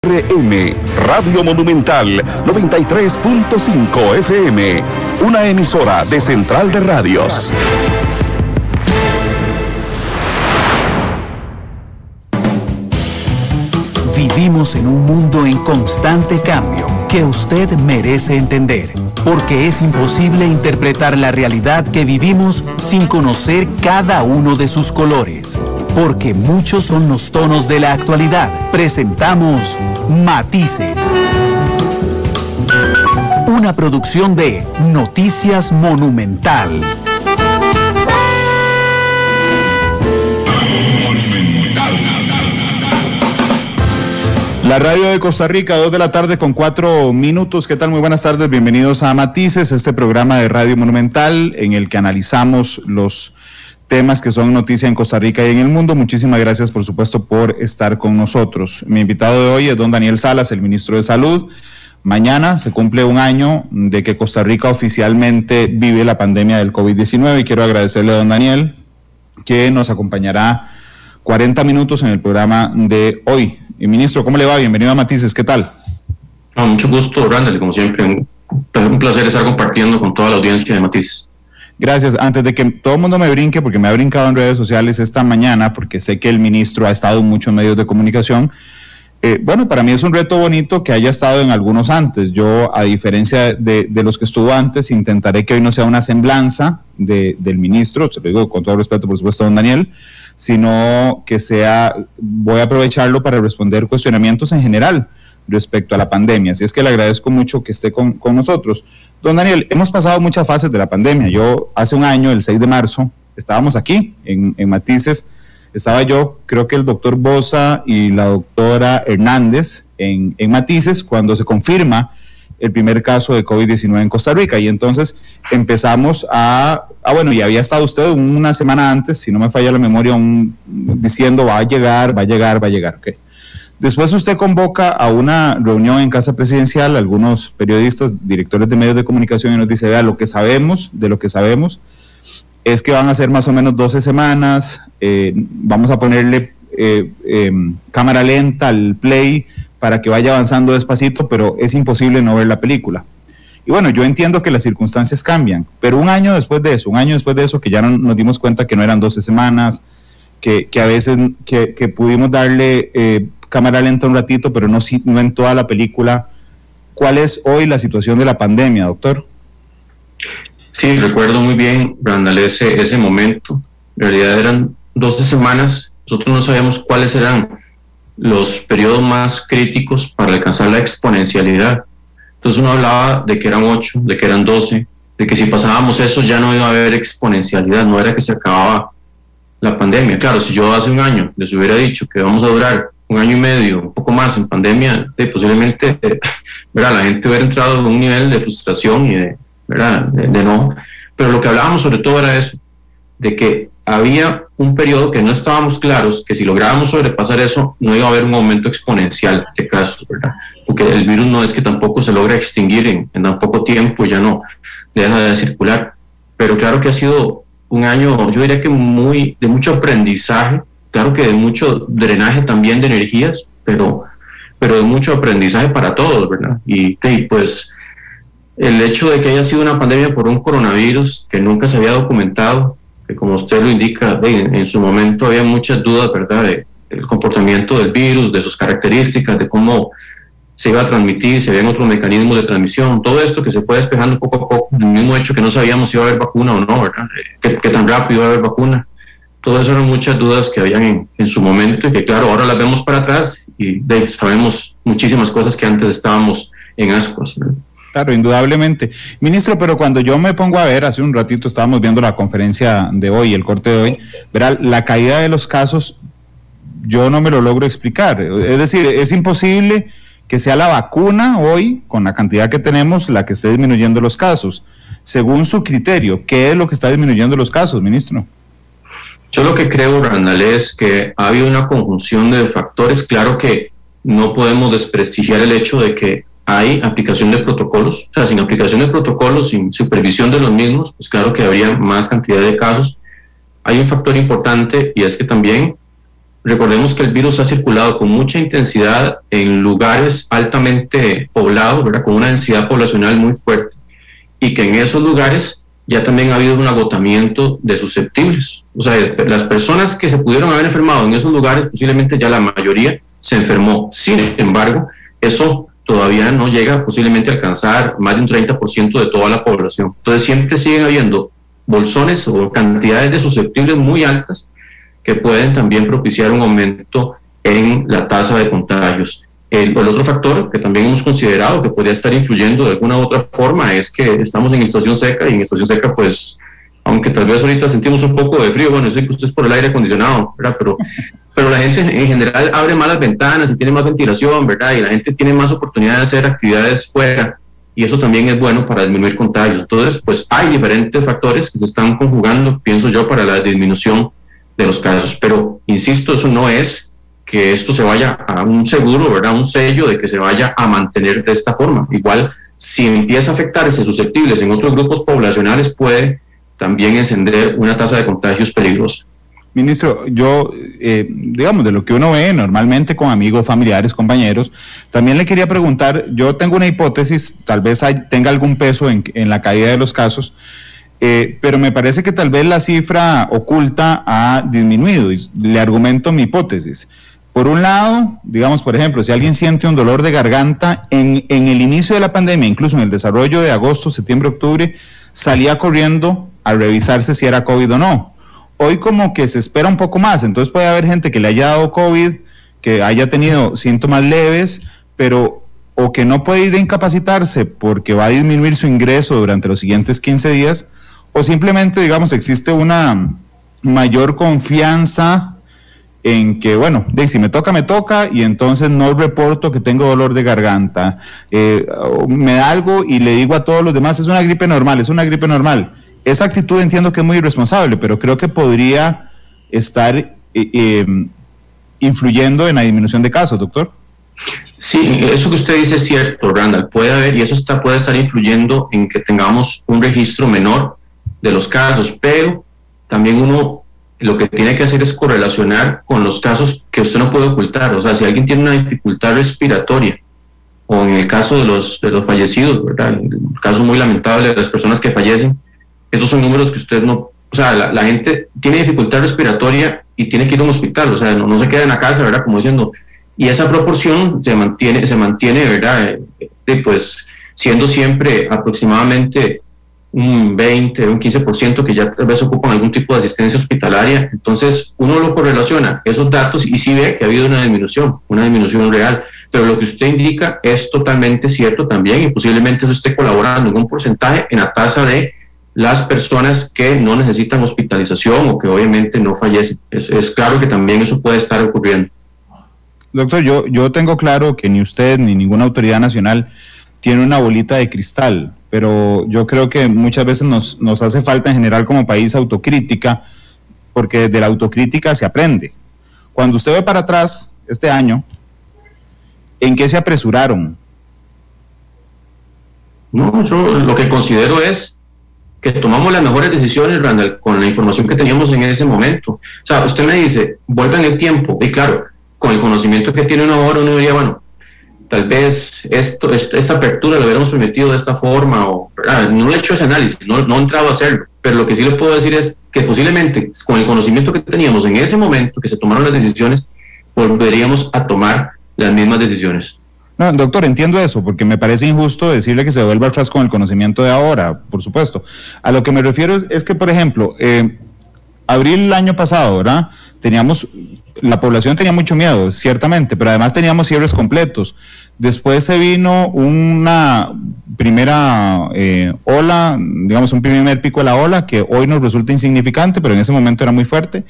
RM, Radio Monumental 93.5 FM, una emisora de Central de Radios. Vivimos en un mundo en constante cambio que usted merece entender, porque es imposible interpretar la realidad que vivimos sin conocer cada uno de sus colores. Porque muchos son los tonos de la actualidad. Presentamos Matices. Una producción de Noticias Monumental. La radio de Costa Rica, 2 de la tarde con 4 minutos. ¿Qué tal? Muy buenas tardes. Bienvenidos a Matices, este programa de Radio Monumental en el que analizamos los temas que son noticia en Costa Rica y en el mundo. Muchísimas gracias, por supuesto, por estar con nosotros. Mi invitado de hoy es don Daniel Salas, el ministro de Salud. Mañana se cumple un año de que Costa Rica oficialmente vive la pandemia del COVID-19 y quiero agradecerle a don Daniel que nos acompañará 40 minutos en el programa de hoy. Y ministro, ¿cómo le va? Bienvenido a Matices, ¿qué tal? Mucho gusto, Randall, como siempre, un placer estar compartiendo con toda la audiencia de Matices. Gracias. Antes de que todo el mundo me brinque, porque me ha brincado en redes sociales esta mañana, porque sé que el ministro ha estado en muchos medios de comunicación, bueno, para mí es un reto bonito que haya estado en algunos antes. Yo, a diferencia de los que estuvo antes, intentaré que hoy no sea una semblanza del ministro, se lo digo con todo respeto, por supuesto, a don Daniel, sino que sea, voy a aprovecharlo para responder cuestionamientos en general respecto a la pandemia. Así es que le agradezco mucho que esté con nosotros. Don Daniel, hemos pasado muchas fases de la pandemia. Yo hace un año, el 6 de marzo, estábamos aquí en Matices. Estaba yo, creo que el doctor Bosa y la doctora Hernández en Matices cuando se confirma el primer caso de COVID-19 en Costa Rica. Y entonces empezamos bueno, y había estado usted una semana antes, si no me falla la memoria, diciendo va a llegar. Okay. Después usted convoca a una reunión en Casa Presidencial, algunos periodistas, directores de medios de comunicación, y nos dice, vea, lo que sabemos es que van a ser más o menos 12 semanas, vamos a ponerle cámara lenta al play para que vaya avanzando despacito, pero es imposible no ver la película. Y bueno, yo entiendo que las circunstancias cambian, pero un año después de eso, que ya nos dimos cuenta que no eran 12 semanas, que a veces que pudimos darle cámara lenta un ratito, pero no en toda la película. ¿Cuál es hoy la situación de la pandemia, doctor? Sí, recuerdo muy bien, Randall, ese momento. En realidad eran 12 semanas. Nosotros no sabíamos cuáles eran los periodos más críticos para alcanzar la exponencialidad. Entonces uno hablaba de que eran 8, de que eran 12, de que si pasábamos eso ya no iba a haber exponencialidad, no era que se acababa la pandemia. Claro, si yo hace un año les hubiera dicho que vamos a durar un año y medio, un poco más en pandemia, posiblemente la gente hubiera entrado en un nivel de frustración y de no. Pero lo que hablábamos sobre todo era eso, de que había un periodo que no estábamos claros, que si lográbamos sobrepasar eso, no iba a haber un aumento exponencial de casos, ¿verdad? Porque el virus no es que tampoco se logra extinguir en tan poco tiempo, ya no deja de circular. Pero claro que ha sido un año, yo diría que de mucho aprendizaje, claro que de mucho drenaje también de energías, pero de mucho aprendizaje para todos, ¿verdad? Y pues el hecho de que haya sido una pandemia por un coronavirus que nunca se había documentado, que como usted lo indica, en su momento había muchas dudas, ¿verdad?, del comportamiento del virus, de sus características, de cómo se iba a transmitir, si habían otros mecanismos de transmisión, todo esto que se fue despejando poco a poco, el mismo hecho que no sabíamos si iba a haber vacuna o no, ¿verdad?, qué tan rápido iba a haber vacuna. Todo eso eran muchas dudas que habían en su momento y que claro, ahora las vemos para atrás y sabemos muchísimas cosas que antes estábamos en ascuas, ¿verdad? Claro, indudablemente. Ministro, pero cuando yo me pongo a ver, hace un ratito estábamos viendo la conferencia de hoy, el corte de hoy, verá, la caída de los casos, yo no me lo logro explicar. Es decir, es imposible que sea la vacuna hoy, con la cantidad que tenemos, la que esté disminuyendo los casos. Según su criterio, ¿qué es lo que está disminuyendo los casos, ministro? Yo lo que creo, Randall, es que ha habido una conjunción de factores. Claro que no podemos desprestigiar el hecho de que hay aplicación de protocolos, o sea, sin aplicación de protocolos, sin supervisión de los mismos, pues claro que habría más cantidad de casos. Hay un factor importante y es que también recordemos que el virus ha circulado con mucha intensidad en lugares altamente poblados, ¿verdad?, con una densidad poblacional muy fuerte, y que en esos lugares ya también ha habido un agotamiento de susceptibles. O sea, las personas que se pudieron haber enfermado en esos lugares, posiblemente ya la mayoría se enfermó. Sin embargo, eso todavía no llega posiblemente a alcanzar más de un 30% de toda la población. Entonces siempre siguen habiendo bolsones o cantidades de susceptibles muy altas que pueden también propiciar un aumento en la tasa de contagios. El otro factor que también hemos considerado que podría estar influyendo de alguna u otra forma es que estamos en estación seca, y en estación seca, pues, aunque tal vez ahorita sentimos un poco de frío, bueno, yo sé que usted es por el aire acondicionado, ¿verdad?, pero la gente en general abre más las ventanas y tiene más ventilación, ¿verdad?, y la gente tiene más oportunidad de hacer actividades fuera, y eso también es bueno para disminuir contagios. Entonces, pues hay diferentes factores que se están conjugando, pienso yo, para la disminución de los casos, pero insisto, eso no es que esto se vaya a un seguro, ¿verdad?, un sello de que se vaya a mantener de esta forma. Igual, si empieza a afectarse susceptibles en otros grupos poblacionales, puede también encender una tasa de contagios peligrosa. Ministro, yo, digamos, de lo que uno ve normalmente con amigos, familiares, compañeros, también le quería preguntar, yo tengo una hipótesis, tal vez tenga algún peso en la caída de los casos, pero me parece que tal vez la cifra oculta ha disminuido, y le argumento mi hipótesis. Por un lado, digamos, por ejemplo, si alguien siente un dolor de garganta, en el inicio de la pandemia, incluso en el desarrollo de agosto, septiembre, octubre, salía corriendo a revisarse si era COVID o no. Hoy como que se espera un poco más, entonces puede haber gente que le haya dado COVID, que haya tenido síntomas leves, pero o que no puede ir a incapacitarse porque va a disminuir su ingreso durante los siguientes 15 días, o simplemente, digamos, existe una mayor confianza en que, bueno, si me toca, y entonces no reporto que tengo dolor de garganta, me da algo y le digo a todos los demás, es una gripe normal. Esa actitud entiendo que es muy irresponsable, pero creo que podría estar influyendo en la disminución de casos, doctor. Sí, eso que usted dice es cierto, Randall, puede haber, y eso puede estar influyendo en que tengamos un registro menor de los casos, pero también uno lo que tiene que hacer es correlacionar con los casos que usted no puede ocultar. O sea, si alguien tiene una dificultad respiratoria, o en el caso de los fallecidos, ¿verdad?, el caso muy lamentable de las personas que fallecen, estos son números que usted no, o sea, la gente tiene dificultad respiratoria y tiene que ir a un hospital, o sea, no se queda en la casa, ¿verdad?, como diciendo, y esa proporción se mantiene, ¿verdad?, pues siendo siempre aproximadamente un 20, un 15% que ya tal vez ocupan algún tipo de asistencia hospitalaria. Entonces uno lo correlaciona esos datos y sí ve que ha habido una disminución real, pero lo que usted indica es totalmente cierto también, y posiblemente eso esté colaborando en un porcentaje en la tasa de las personas que no necesitan hospitalización o que obviamente no fallecen. Es claro que también eso puede estar ocurriendo. Doctor, yo tengo claro que ni usted ni ninguna autoridad nacional tiene una bolita de cristal, pero yo creo que muchas veces nos hace falta en general como país autocrítica, porque de la autocrítica se aprende. Cuando usted ve para atrás este año, ¿en qué se apresuraron? No, yo lo que considero es que tomamos las mejores decisiones, Randall, con la información que teníamos en ese momento. O sea, usted me dice, vuelva en el tiempo, y claro, con el conocimiento que tiene uno ahora, uno diría, bueno, tal vez esta apertura lo hubiéramos permitido de esta forma, o no he hecho ese análisis, no he entrado a hacerlo, pero lo que sí le puedo decir es que posiblemente con el conocimiento que teníamos en ese momento que se tomaron las decisiones, volveríamos a tomar las mismas decisiones. No, doctor, entiendo eso, porque me parece injusto decirle que se vuelva atrás con el conocimiento de ahora, por supuesto. A lo que me refiero es que, por ejemplo, abril del año pasado, ¿verdad?, la población tenía mucho miedo, ciertamente, pero además teníamos cierres completos. Después se vino una primera ola, digamos un primer pico de la ola, que hoy nos resulta insignificante, pero en ese momento era muy fuerte.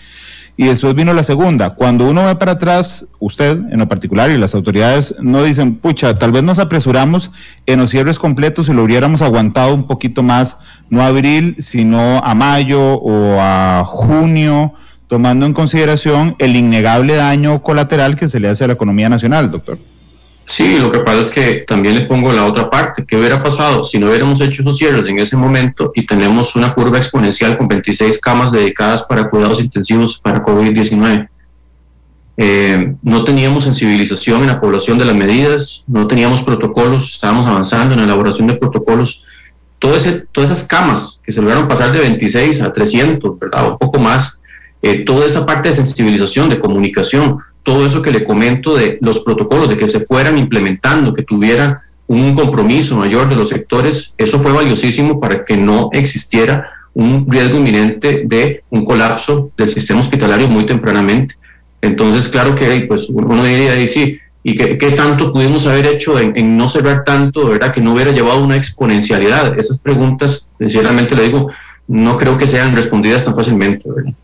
Y después vino la segunda. Cuando uno ve para atrás, usted en lo particular y las autoridades no dicen, pucha, tal vez nos apresuramos en los cierres completos y lo hubiéramos aguantado un poquito más, no a abril, sino a mayo o a junio, tomando en consideración el innegable daño colateral que se le hace a la economía nacional, doctor. Sí, lo que pasa es que también le pongo la otra parte. ¿Qué hubiera pasado si no hubiéramos hecho esos cierres en ese momento y tenemos una curva exponencial con 26 camas dedicadas para cuidados intensivos para COVID-19? no teníamos sensibilización en la población de las medidas, no teníamos protocolos, estábamos avanzando en la elaboración de protocolos. Todas esas camas que se lograron pasar de 26 a 300, ¿verdad? O un poco más, toda esa parte de sensibilización, de comunicación, todo eso que le comento de los protocolos, de que se fueran implementando, que tuviera un compromiso mayor de los sectores, eso fue valiosísimo para que no existiera un riesgo inminente de un colapso del sistema hospitalario muy tempranamente. Entonces, claro que pues, uno diría, sí, ¿y qué tanto pudimos haber hecho en no cerrar tanto, verdad, que no hubiera llevado a una exponencialidad? Esas preguntas, sinceramente le digo, no creo que sean respondidas tan fácilmente, ¿verdad?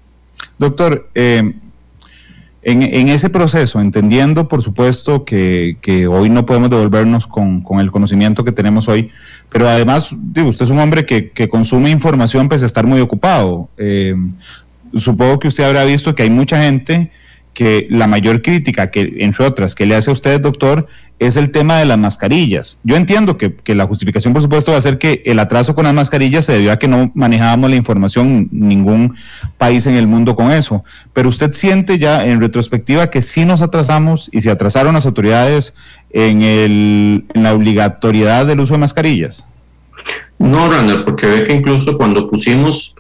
Doctor, en ese proceso, entendiendo por supuesto que hoy no podemos devolvernos con el conocimiento que tenemos hoy, pero además, digo, usted es un hombre que consume información pese a estar muy ocupado. Supongo que usted habrá visto que hay mucha gente que la mayor crítica, que entre otras, que le hace a usted, doctor, es el tema de las mascarillas. Yo entiendo que la justificación, por supuesto, va a ser que el atraso con las mascarillas se debió a que no manejábamos la información, ningún país en el mundo con eso. Pero usted siente ya en retrospectiva que sí nos atrasamos y se atrasaron las autoridades en la obligatoriedad del uso de mascarillas. No, Randall, porque ve que incluso cuando pusimos,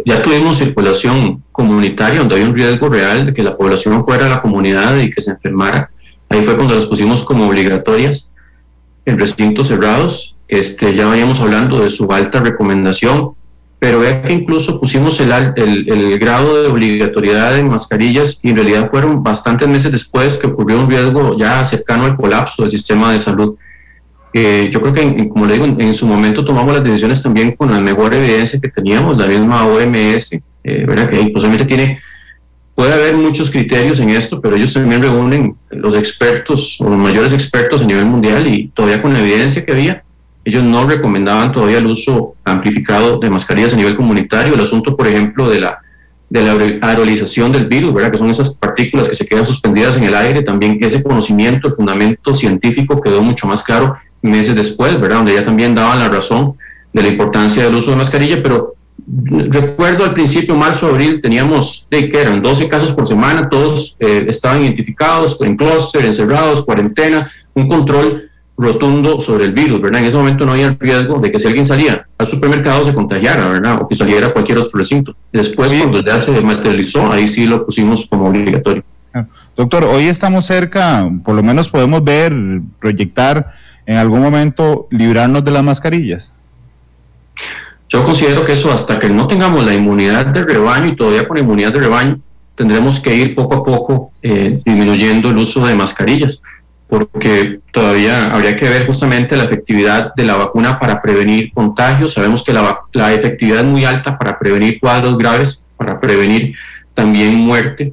ya tuvimos circulación comunitaria donde había un riesgo real de que la población fuera a la comunidad y que se enfermara. Ahí fue cuando las pusimos como obligatorias en recintos cerrados. Ya veníamos hablando de su alta recomendación, pero vea que incluso pusimos el grado de obligatoriedad en mascarillas y en realidad fueron bastantes meses después que ocurrió un riesgo ya cercano al colapso del sistema de salud. Yo creo que, como le digo, en su momento tomamos las decisiones también con la mejor evidencia que teníamos, la misma OMS, ¿verdad? Que posiblemente puede haber muchos criterios en esto, pero ellos también reúnen los expertos o los mayores expertos a nivel mundial y todavía con la evidencia que había, ellos no recomendaban todavía el uso amplificado de mascarillas a nivel comunitario. El asunto, por ejemplo, de la aerolización del virus, ¿verdad? Que son esas partículas que se quedan suspendidas en el aire, también ese conocimiento, el fundamento científico quedó mucho más claro meses después, ¿verdad? Donde ya también daban la razón de la importancia del uso de mascarilla, pero recuerdo al principio, marzo, abril, teníamos, que eran 12 casos por semana, todos estaban identificados, en clúster, encerrados, cuarentena, un control rotundo sobre el virus, ¿verdad? En ese momento no había riesgo de que si alguien salía al supermercado se contagiara, ¿verdad? O que saliera a cualquier otro recinto. Después, cuando ya se materializó, ahí sí lo pusimos como obligatorio. Doctor, hoy estamos cerca, por lo menos podemos ver, proyectar en algún momento librarnos de las mascarillas. Yo considero que eso, hasta que no tengamos la inmunidad de rebaño, y todavía con inmunidad de rebaño, tendremos que ir poco a poco disminuyendo el uso de mascarillas, porque todavía habría que ver justamente la efectividad de la vacuna para prevenir contagios. Sabemos que la efectividad es muy alta para prevenir cuadros graves, para prevenir también muerte.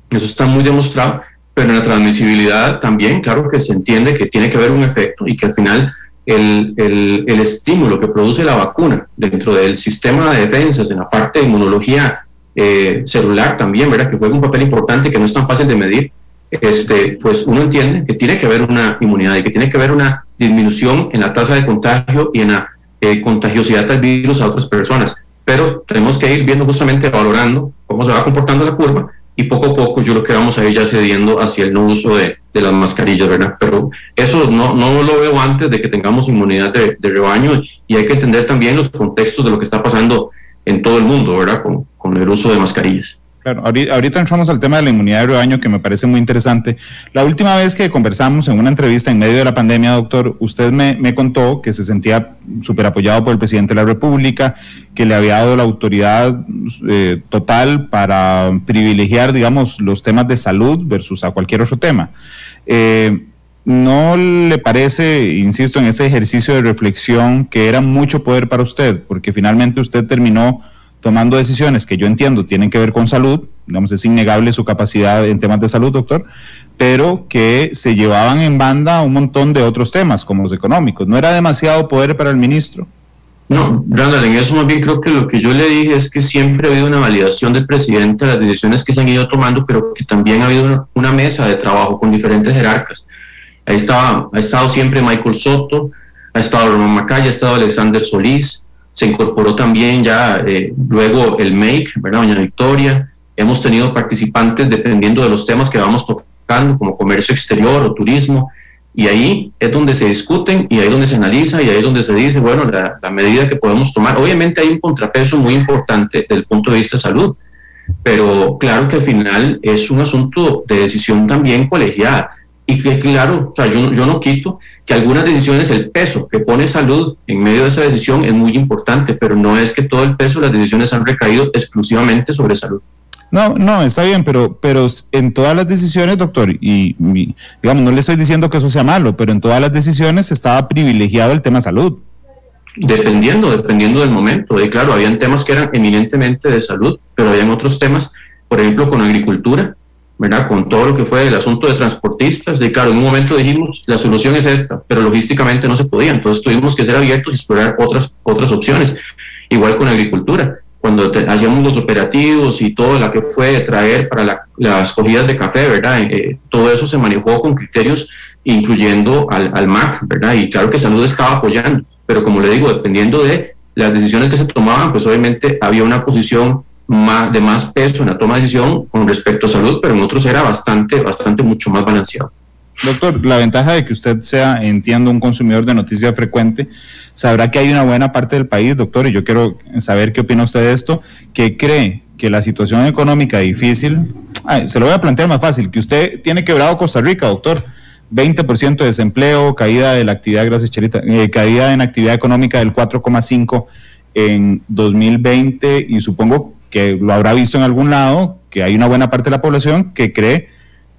Eso está muy demostrado, pero en la transmisibilidad también, claro que se entiende que tiene que haber un efecto y que al final el estímulo que produce la vacuna dentro del sistema de defensas, en la parte de inmunología celular también, ¿verdad? Que juega un papel importante que no es tan fácil de medir, pues uno entiende que tiene que haber una inmunidad y que tiene que haber una disminución en la tasa de contagio y en la contagiosidad del virus a otras personas. Pero tenemos que ir viendo justamente, valorando cómo se va comportando la curva, y poco a poco yo creo que vamos a ir ya cediendo hacia el no uso de las mascarillas, ¿verdad? Pero eso no lo veo antes de que tengamos inmunidad de rebaño, y hay que entender también los contextos de lo que está pasando en todo el mundo, ¿verdad? Con el uso de mascarillas. Claro, ahorita entramos al tema de la inmunidad de rebaño, que me parece muy interesante. La última vez que conversamos en una entrevista en medio de la pandemia, doctor, usted me contó que se sentía súper apoyado por el presidente de la República, que le había dado la autoridad total para privilegiar, digamos, los temas de salud versus a cualquier otro tema. ¿No le parece, insisto, en este ejercicio de reflexión, que era mucho poder para usted? Porque finalmente usted terminó tomando decisiones que yo entiendo tienen que ver con salud, digamos, es innegable su capacidad en temas de salud, doctor, pero que se llevaban en banda un montón de otros temas, como los económicos. ¿No era demasiado poder para el ministro? No, Randall, en eso más bien creo que lo que yo le dije es que siempre ha habido una validación del presidente de las decisiones que se han ido tomando, pero que también ha habido una mesa de trabajo con diferentes jerarcas. Ahí ha estado siempre Michael Soto, ha estado Román Macaya, ha estado Alexander Solís, se incorporó también ya luego el MEIC, ¿verdad? Doña Victoria, hemos tenido participantes dependiendo de los temas que vamos tocando, como comercio exterior o turismo, y ahí es donde se discuten y ahí es donde se analiza y ahí es donde se dice, bueno, la medida que podemos tomar. Obviamente hay un contrapeso muy importante desde el punto de vista de salud, pero claro que al final es un asunto de decisión también colegiada. Y que claro, o sea, yo no quito que algunas decisiones, el peso que pone salud en medio de esa decisión es muy importante, pero no es que todo el peso de las decisiones han recaído exclusivamente sobre salud. No, está bien, pero en todas las decisiones, doctor, y digamos, no le estoy diciendo que eso sea malo, pero en todas las decisiones estaba privilegiado el tema salud. Dependiendo del momento. Y claro, habían temas que eran eminentemente de salud, pero habían otros temas, por ejemplo, con agricultura, ¿verdad? Con todo lo que fue el asunto de transportistas. Y claro, en un momento dijimos, la solución es esta, pero logísticamente no se podía, entonces tuvimos que ser abiertos y explorar otras opciones. Igual con agricultura. Cuando hacíamos los operativos y todo lo que fue traer para las cogidas de café, ¿verdad? Todo eso se manejó con criterios incluyendo al MAC, ¿verdad? Y claro que salud estaba apoyando, pero como le digo, dependiendo de las decisiones que se tomaban, pues obviamente había una posición de más peso en la toma de decisión con respecto a salud, pero en otros era bastante mucho más balanceado. Doctor, la ventaja de que usted sea, entiendo, un consumidor de noticias frecuente, sabrá que hay una buena parte del país, doctor, y yo quiero saber qué opina usted de esto, que cree que la situación económica difícil, se lo voy a plantear más fácil, que usted tiene quebrado Costa Rica, doctor, 20% de desempleo, caída de la actividad, gracias Chelita, caída en actividad económica del 4,5% en 2020, y supongo que lo habrá visto en algún lado, que hay una buena parte de la población que cree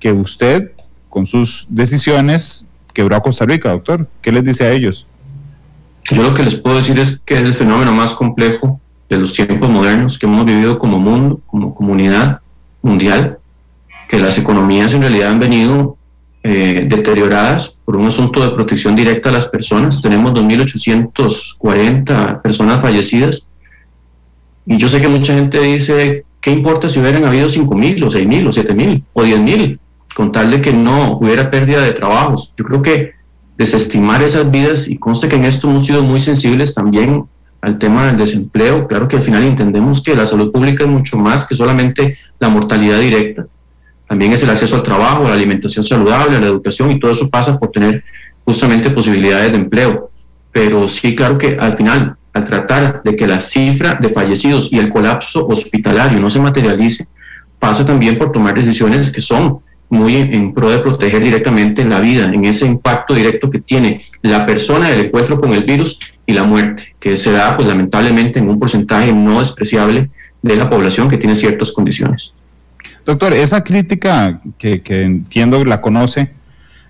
que usted, con sus decisiones, quebró a Costa Rica, doctor. ¿Qué les dice a ellos? Yo lo que les puedo decir es que es el fenómeno más complejo de los tiempos modernos que hemos vivido como mundo, como comunidad mundial, que las economías en realidad han venido deterioradas por un asunto de protección directa a las personas. Tenemos 2.840 personas fallecidas y yo sé que mucha gente dice, ¿qué importa si hubieran habido 5.000 o 6.000 o 7.000 o 10.000? Con tal de que no hubiera pérdida de trabajos. Yo creo que desestimar esas vidas, y conste que en esto hemos sido muy sensibles también al tema del desempleo, claro que al final entendemos que la salud pública es mucho más que solamente la mortalidad directa, también es el acceso al trabajo, a la alimentación saludable, a la educación, y todo eso pasa por tener justamente posibilidades de empleo. Pero sí, claro que al final, al tratar de que la cifra de fallecidos y el colapso hospitalario no se materialice, pasa también por tomar decisiones que son muy en pro de proteger directamente la vida, en ese impacto directo que tiene la persona del encuentro con el virus y la muerte, que se da pues lamentablemente en un porcentaje no despreciable de la población que tiene ciertas condiciones. Doctor, esa crítica que entiendo la conoce,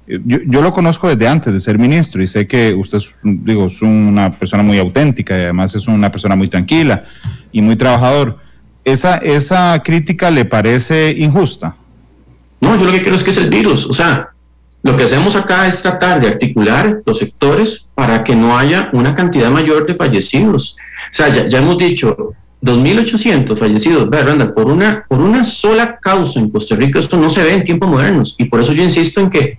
yo lo conozco desde antes de ser ministro y sé que usted es una persona muy auténtica y además es una persona muy tranquila y muy trabajador. ¿Esa crítica le parece injusta? No, yo lo que creo es que es el virus. O sea, lo que hacemos acá es tratar de articular los sectores para que no haya una cantidad mayor de fallecidos. O sea, ya hemos dicho, 2.800 fallecidos, ¿verdad? Por una sola causa en Costa Rica, esto no se ve en tiempos modernos. Y por eso yo insisto en que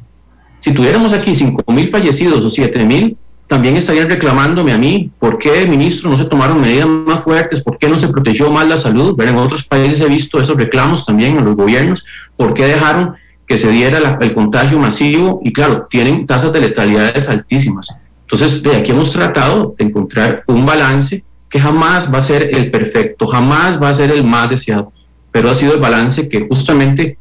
si tuviéramos aquí 5.000 fallecidos o 7.000, también estarían reclamándome a mí, ¿por qué, ministro, no se tomaron medidas más fuertes? ¿Por qué no se protegió más la salud? ¿Verdad? En otros países he visto esos reclamos también en los gobiernos. ¿Por qué dejaron que se diera el contagio masivo? Y claro, tienen tasas de letalidades altísimas. Entonces, de aquí hemos tratado de encontrar un balance que jamás va a ser el perfecto, jamás va a ser el más deseado, pero ha sido el balance que justamente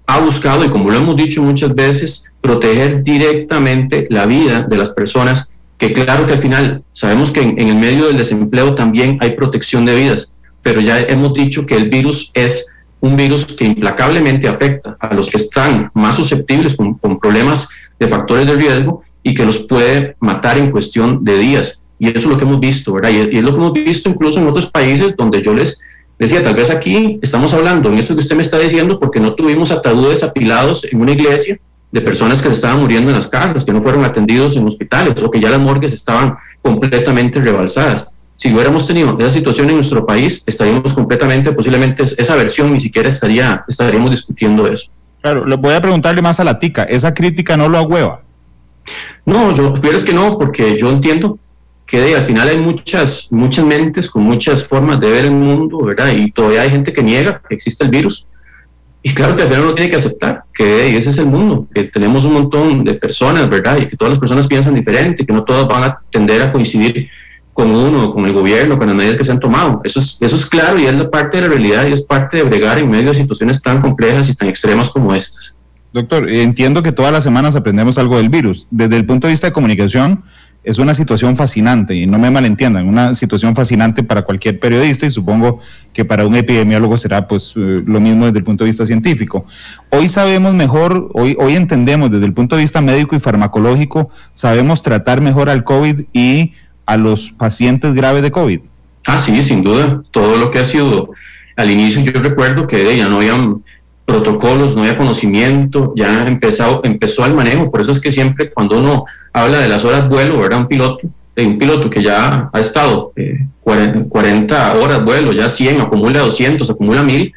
ha buscado, y como lo hemos dicho muchas veces, proteger directamente la vida de las personas, que claro que al final sabemos que en el medio del desempleo también hay protección de vidas, pero ya hemos dicho que el virus es un virus que implacablemente afecta a los que están más susceptibles con problemas de factores de riesgo y que los puede matar en cuestión de días. Y eso es lo que hemos visto, ¿verdad? Y es lo que hemos visto incluso en otros países donde yo les decía, tal vez aquí estamos hablando en eso que usted me está diciendo porque no tuvimos ataúdes apilados en una iglesia de personas que se estaban muriendo en las casas, que no fueron atendidos en hospitales o que ya las morgues estaban completamente rebalsadas. Si hubiéramos tenido esa situación en nuestro país, estaríamos completamente, posiblemente esa versión ni siquiera estaríamos discutiendo eso. Claro, le voy a preguntarle más a la tica, ¿esa crítica no lo agüeva? No, yo creo que no, porque yo entiendo que al final hay muchas mentes con muchas formas de ver el mundo, ¿verdad? Y todavía hay gente que niega que existe el virus. Y claro que al final uno tiene que aceptar que ese es el mundo, que tenemos un montón de personas, ¿verdad? Y que todas las personas piensan diferente, que no todas van a tender a coincidir con uno, con el gobierno, con las medidas que se han tomado. Eso es claro y es la parte de la realidad y es parte de bregar en medio de situaciones tan complejas y tan extremas como estas. Doctor, entiendo que todas las semanas aprendemos algo del virus. Desde el punto de vista de comunicación, es una situación fascinante, y no me malentiendan, una situación fascinante para cualquier periodista, y supongo que para un epidemiólogo será pues lo mismo desde el punto de vista científico. Hoy sabemos mejor, hoy entendemos desde el punto de vista médico y farmacológico, sabemos tratar mejor al COVID y a los pacientes graves de COVID. Sí, sin duda, todo lo que ha sido, al inicio yo recuerdo que ya no habían protocolos, no había conocimiento, ya empezó el manejo. Por eso es que siempre cuando uno habla de las horas vuelo, ¿verdad? Un piloto que ya ha estado 40 horas vuelo, ya 100, acumula 200, acumula 1000,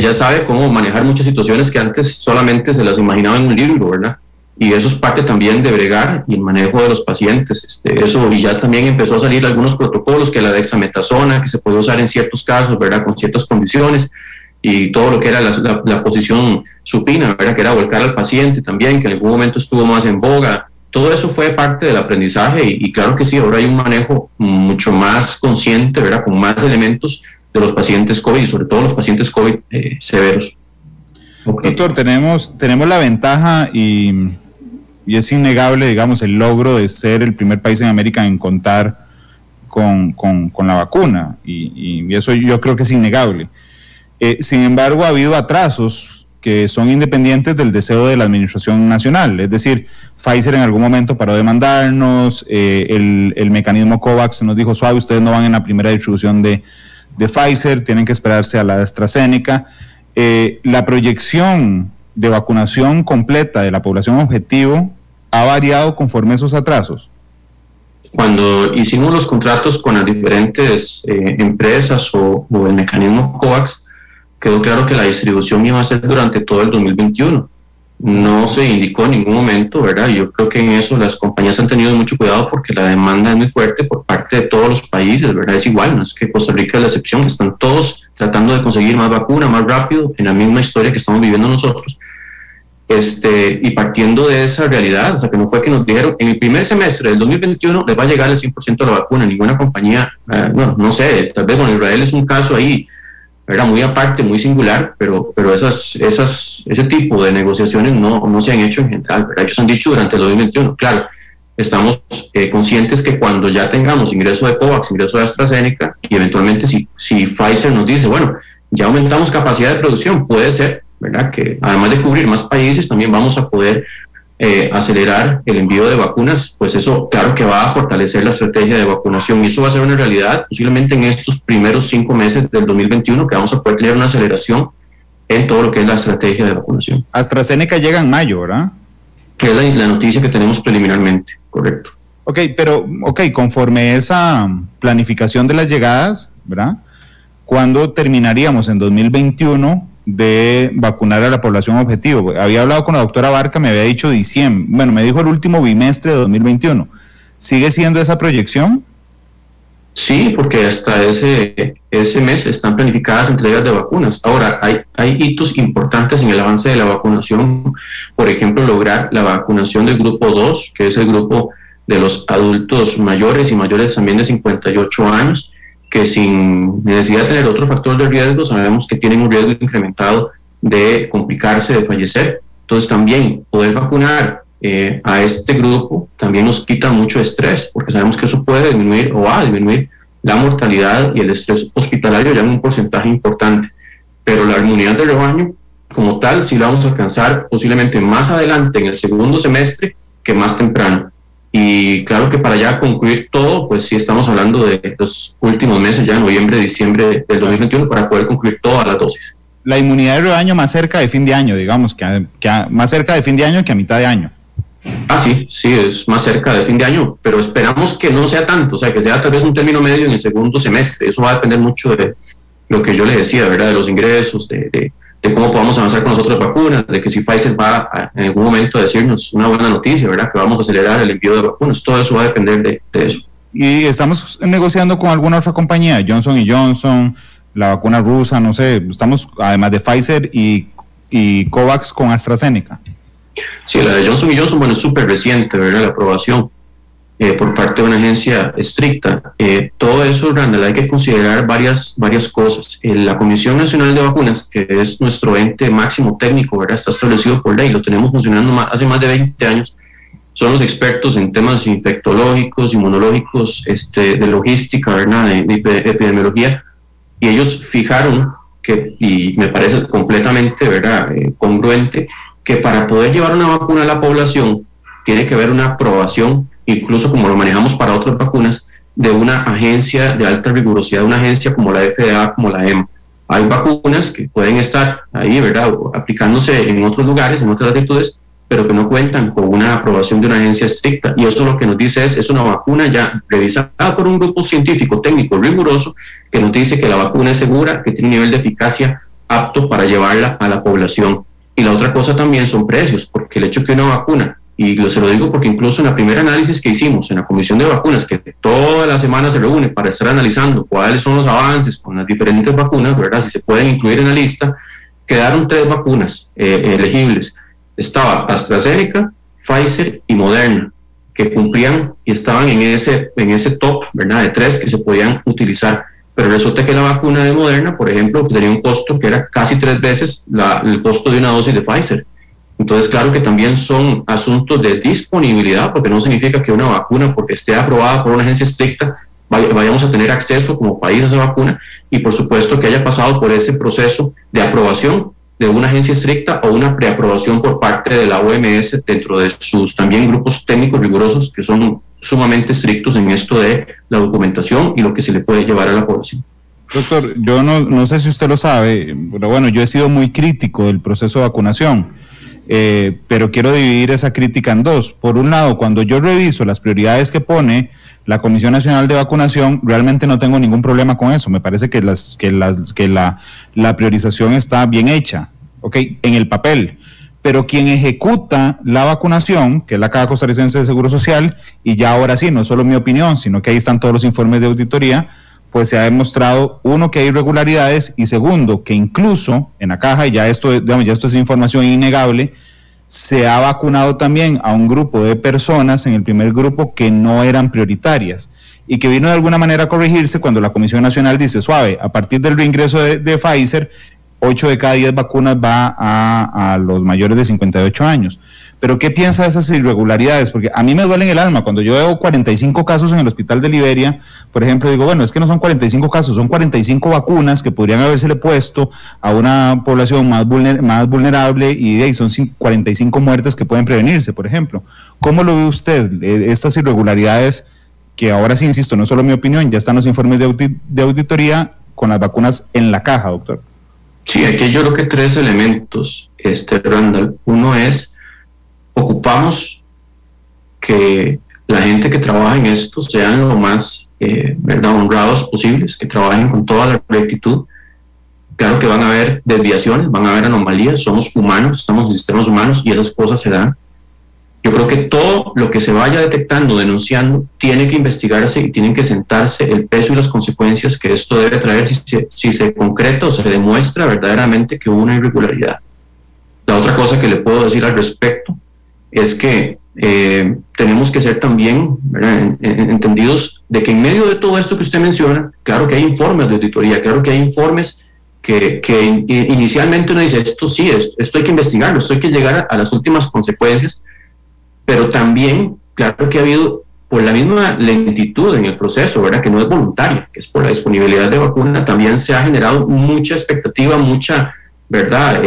ya sabe cómo manejar muchas situaciones que antes solamente se las imaginaba en un libro, ¿verdad? Y eso es parte también de bregar y el manejo de los pacientes. Y ya también empezó a salir algunos protocolos, que la dexametasona, que se puede usar en ciertos casos, ¿verdad? Con ciertas condiciones, y todo lo que era la posición supina, ¿verdad? Que era volcar al paciente también, que en algún momento estuvo más en boga. Todo eso fue parte del aprendizaje y claro que sí, ahora hay un manejo mucho más consciente, ¿verdad? Con más elementos de los pacientes COVID y sobre todo los pacientes COVID severos. Okay. Doctor, tenemos la ventaja y es innegable, digamos, el logro de ser el primer país en América en contar con la vacuna y eso yo creo que es innegable. Sin embargo, ha habido atrasos que son independientes del deseo de la Administración Nacional. Es decir, Pfizer en algún momento paró de mandarnos, el mecanismo COVAX nos dijo, suave, ustedes no van en la primera distribución de Pfizer, tienen que esperarse a la AstraZeneca. La proyección de vacunación completa de la población objetivo ha variado conforme a esos atrasos. Cuando hicimos los contratos con las diferentes empresas o el mecanismo COVAX, quedó claro que la distribución iba a ser durante todo el 2021. No se indicó en ningún momento, ¿verdad? Y yo creo que en eso las compañías han tenido mucho cuidado porque la demanda es muy fuerte por parte de todos los países, ¿verdad? Es igual, no es que Costa Rica es la excepción, están todos tratando de conseguir más vacuna, más rápido, en la misma historia que estamos viviendo nosotros. Y partiendo de esa realidad, o sea, que no fue que nos dijeron, en el primer semestre del 2021 les va a llegar el 100% de la vacuna, ninguna compañía, no sé, tal vez con Israel es un caso ahí, era muy aparte, muy singular, pero ese tipo de negociaciones no se han hecho en general, ¿verdad? Ellos han dicho durante el 2021, claro, estamos conscientes que cuando ya tengamos ingreso de COVAX, ingreso de AstraZeneca, y eventualmente si Pfizer nos dice, bueno, ya aumentamos capacidad de producción, puede ser, ¿verdad? Que además de cubrir más países, también vamos a poder acelerar el envío de vacunas, pues eso claro que va a fortalecer la estrategia de vacunación y eso va a ser una realidad posiblemente en estos primeros 5 meses del 2021 que vamos a poder tener una aceleración en todo lo que es la estrategia de vacunación. AstraZeneca llega en mayo, ¿verdad? Que es la noticia que tenemos preliminarmente, correcto. Ok, conforme esa planificación de las llegadas, ¿verdad? ¿Cuándo terminaríamos en 2021 de vacunar a la población objetivo? Había hablado con la doctora Barca, me había dicho diciembre, bueno, me dijo el último bimestre de 2021. ¿Sigue siendo esa proyección? Sí, porque hasta ese mes están planificadas entregas de vacunas. Ahora, hay hitos importantes en el avance de la vacunación, por ejemplo, lograr la vacunación del grupo 2, que es el grupo de los adultos mayores y mayores también de 58 años, que sin necesidad de tener otro factor de riesgo, sabemos que tienen un riesgo incrementado de complicarse, de fallecer. Entonces también poder vacunar a este grupo también nos quita mucho estrés, porque sabemos que eso puede disminuir o va a disminuir la mortalidad y el estrés hospitalario ya en un porcentaje importante. Pero la inmunidad de rebaño como tal sí la vamos a alcanzar posiblemente más adelante en el segundo semestre que más temprano. Y claro que para ya concluir todo, pues sí estamos hablando de los últimos meses, ya noviembre, diciembre del 2021, para poder concluir todas las dosis. La inmunidad de rebaño más cerca de fin de año, digamos, más cerca de fin de año que a mitad de año. Sí, es más cerca de fin de año, pero esperamos que no sea tanto, o sea, que sea tal vez un término medio en el segundo semestre. Eso va a depender mucho de lo que yo le decía, ¿verdad? De los ingresos, de cómo podamos avanzar con las otras vacunas, de que si Pfizer va en algún momento a decirnos una buena noticia, ¿verdad? Que vamos a acelerar el envío de vacunas. Todo eso va a depender de eso. Y estamos negociando con alguna otra compañía, Johnson & Johnson, la vacuna rusa, no sé, estamos además de Pfizer y COVAX con AstraZeneca. Sí, la de Johnson & Johnson, bueno, es súper reciente, ¿verdad? La aprobación por parte de una agencia estricta. Todo eso, Randall, hay que considerar varias cosas. La Comisión Nacional de Vacunas, que es nuestro ente máximo técnico, ¿verdad? Está establecido por ley, lo tenemos funcionando hace más de 20 años. Son los expertos en temas infectológicos, inmunológicos, de logística, ¿verdad? De epidemiología, y ellos fijaron que, y me parece completamente, ¿verdad?, congruente, que para poder llevar una vacuna a la población tiene que haber una aprobación, incluso como lo manejamos para otras vacunas, de una agencia de alta rigurosidad, una agencia como la FDA, como la EMA. Hay vacunas que pueden estar ahí, ¿verdad?, aplicándose en otros lugares, en otras latitudes, pero que no cuentan con una aprobación de una agencia estricta. Y eso lo que nos dice es una vacuna ya revisada por un grupo científico, técnico, riguroso, que nos dice que la vacuna es segura, que tiene un nivel de eficacia apto para llevarla a la población. Y la otra cosa también son precios, porque el hecho que una vacuna, y se lo digo porque incluso en la primera análisis que hicimos en la Comisión de Vacunas, que toda la semana se reúne para estar analizando cuáles son los avances con las diferentes vacunas, ¿verdad?, si se pueden incluir en la lista, quedaron 3 vacunas elegibles. Estaba AstraZeneca, Pfizer y Moderna, que cumplían y estaban en ese top, ¿verdad?, de 3 que se podían utilizar. Pero resulta que la vacuna de Moderna, por ejemplo, tenía un costo que era casi 3 veces el costo de una dosis de Pfizer. Entonces, claro que también son asuntos de disponibilidad, porque no significa que una vacuna, porque esté aprobada por una agencia estricta, vayamos a tener acceso como país a esa vacuna, y por supuesto que haya pasado por ese proceso de aprobación de una agencia estricta o una preaprobación por parte de la OMS dentro de sus también grupos técnicos rigurosos que son sumamente estrictos en esto de la documentación y lo que se le puede llevar a la población. Doctor, yo no sé si usted lo sabe, pero bueno, yo he sido muy crítico del proceso de vacunación, pero quiero dividir esa crítica en dos. Por un lado, cuando yo reviso las prioridades que pone la Comisión Nacional de Vacunación, realmente no tengo ningún problema con eso. Me parece que la priorización está bien hecha, ¿okay?, en el papel. Pero quien ejecuta la vacunación, que es la Caja Costarricense de Seguro Social, y ya ahora sí, no es solo mi opinión, sino que ahí están todos los informes de auditoría, pues se ha demostrado, uno, que hay irregularidades, y segundo, que incluso en la Caja, y ya esto es información innegable, se ha vacunado también a un grupo de personas en el primer grupo que no eran prioritarias y que vino de alguna manera a corregirse cuando la Comisión Nacional dice, suave, a partir del reingreso de Pfizer, 8 de cada 10 vacunas va a los mayores de 58 años. Pero ¿qué piensa de esas irregularidades? Porque a mí me duele en el alma. Cuando yo veo 45 casos en el hospital de Liberia, por ejemplo, digo, bueno, es que no son 45 casos, son 45 vacunas que podrían habérsele puesto a una población más vulnerable, y de ahí son 45 muertes que pueden prevenirse, por ejemplo. ¿Cómo lo ve usted, estas irregularidades que ahora sí, insisto, no es solo mi opinión, ya están los informes de auditoría con las vacunas en la caja, doctor? Sí, aquí yo creo que 3 elementos, Randall. Uno es, ocupamos que la gente que trabaja en esto sean lo más ¿verdad?, honrados posibles, que trabajen con toda la rectitud. Claro que van a haber desviaciones, van a haber anomalías, somos humanos, estamos en sistemas humanos y esas cosas se dan. Yo creo que todo lo que se vaya detectando, denunciando, tiene que investigarse y tienen que sentarse el peso y las consecuencias que esto debe traer si se concreta o se demuestra verdaderamente que hubo una irregularidad. La otra cosa que le puedo decir al respecto es que tenemos que ser también, ¿verdad?, entendidos de que en medio de todo esto que usted menciona, claro que hay informes de auditoría, claro que hay informes que inicialmente uno dice, esto sí, esto hay que investigarlo, esto hay que llegar a las últimas consecuencias, pero también, claro que ha habido, por la misma lentitud en el proceso, ¿verdad?, que no es voluntaria, que es por la disponibilidad de vacuna, también se ha generado mucha expectativa, mucha, ¿verdad?,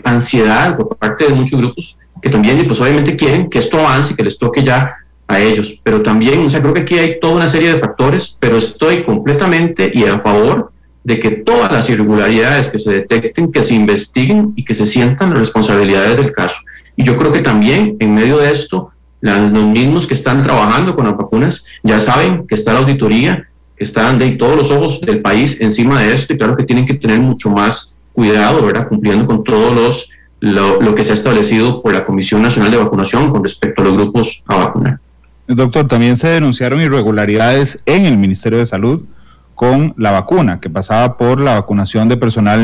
ansiedad por parte de muchos grupos que también, pues obviamente quieren que esto avance, que les toque ya a ellos, pero también, o sea, creo que aquí hay toda una serie de factores, pero estoy completamente y a favor de que todas las irregularidades que se detecten, que se investiguen y que se sientan las responsabilidades del caso. Y yo creo que también en medio de esto, los mismos que están trabajando con las vacunas ya saben que está la auditoría, que están de todos los ojos del país encima de esto, y claro que tienen que tener mucho más cuidado, ¿verdad?, cumpliendo con todos lo que se ha establecido por la Comisión Nacional de Vacunación con respecto a los grupos a vacunar. Doctor, también se denunciaron irregularidades en el Ministerio de Salud con la vacuna, que pasaba por la vacunación de personal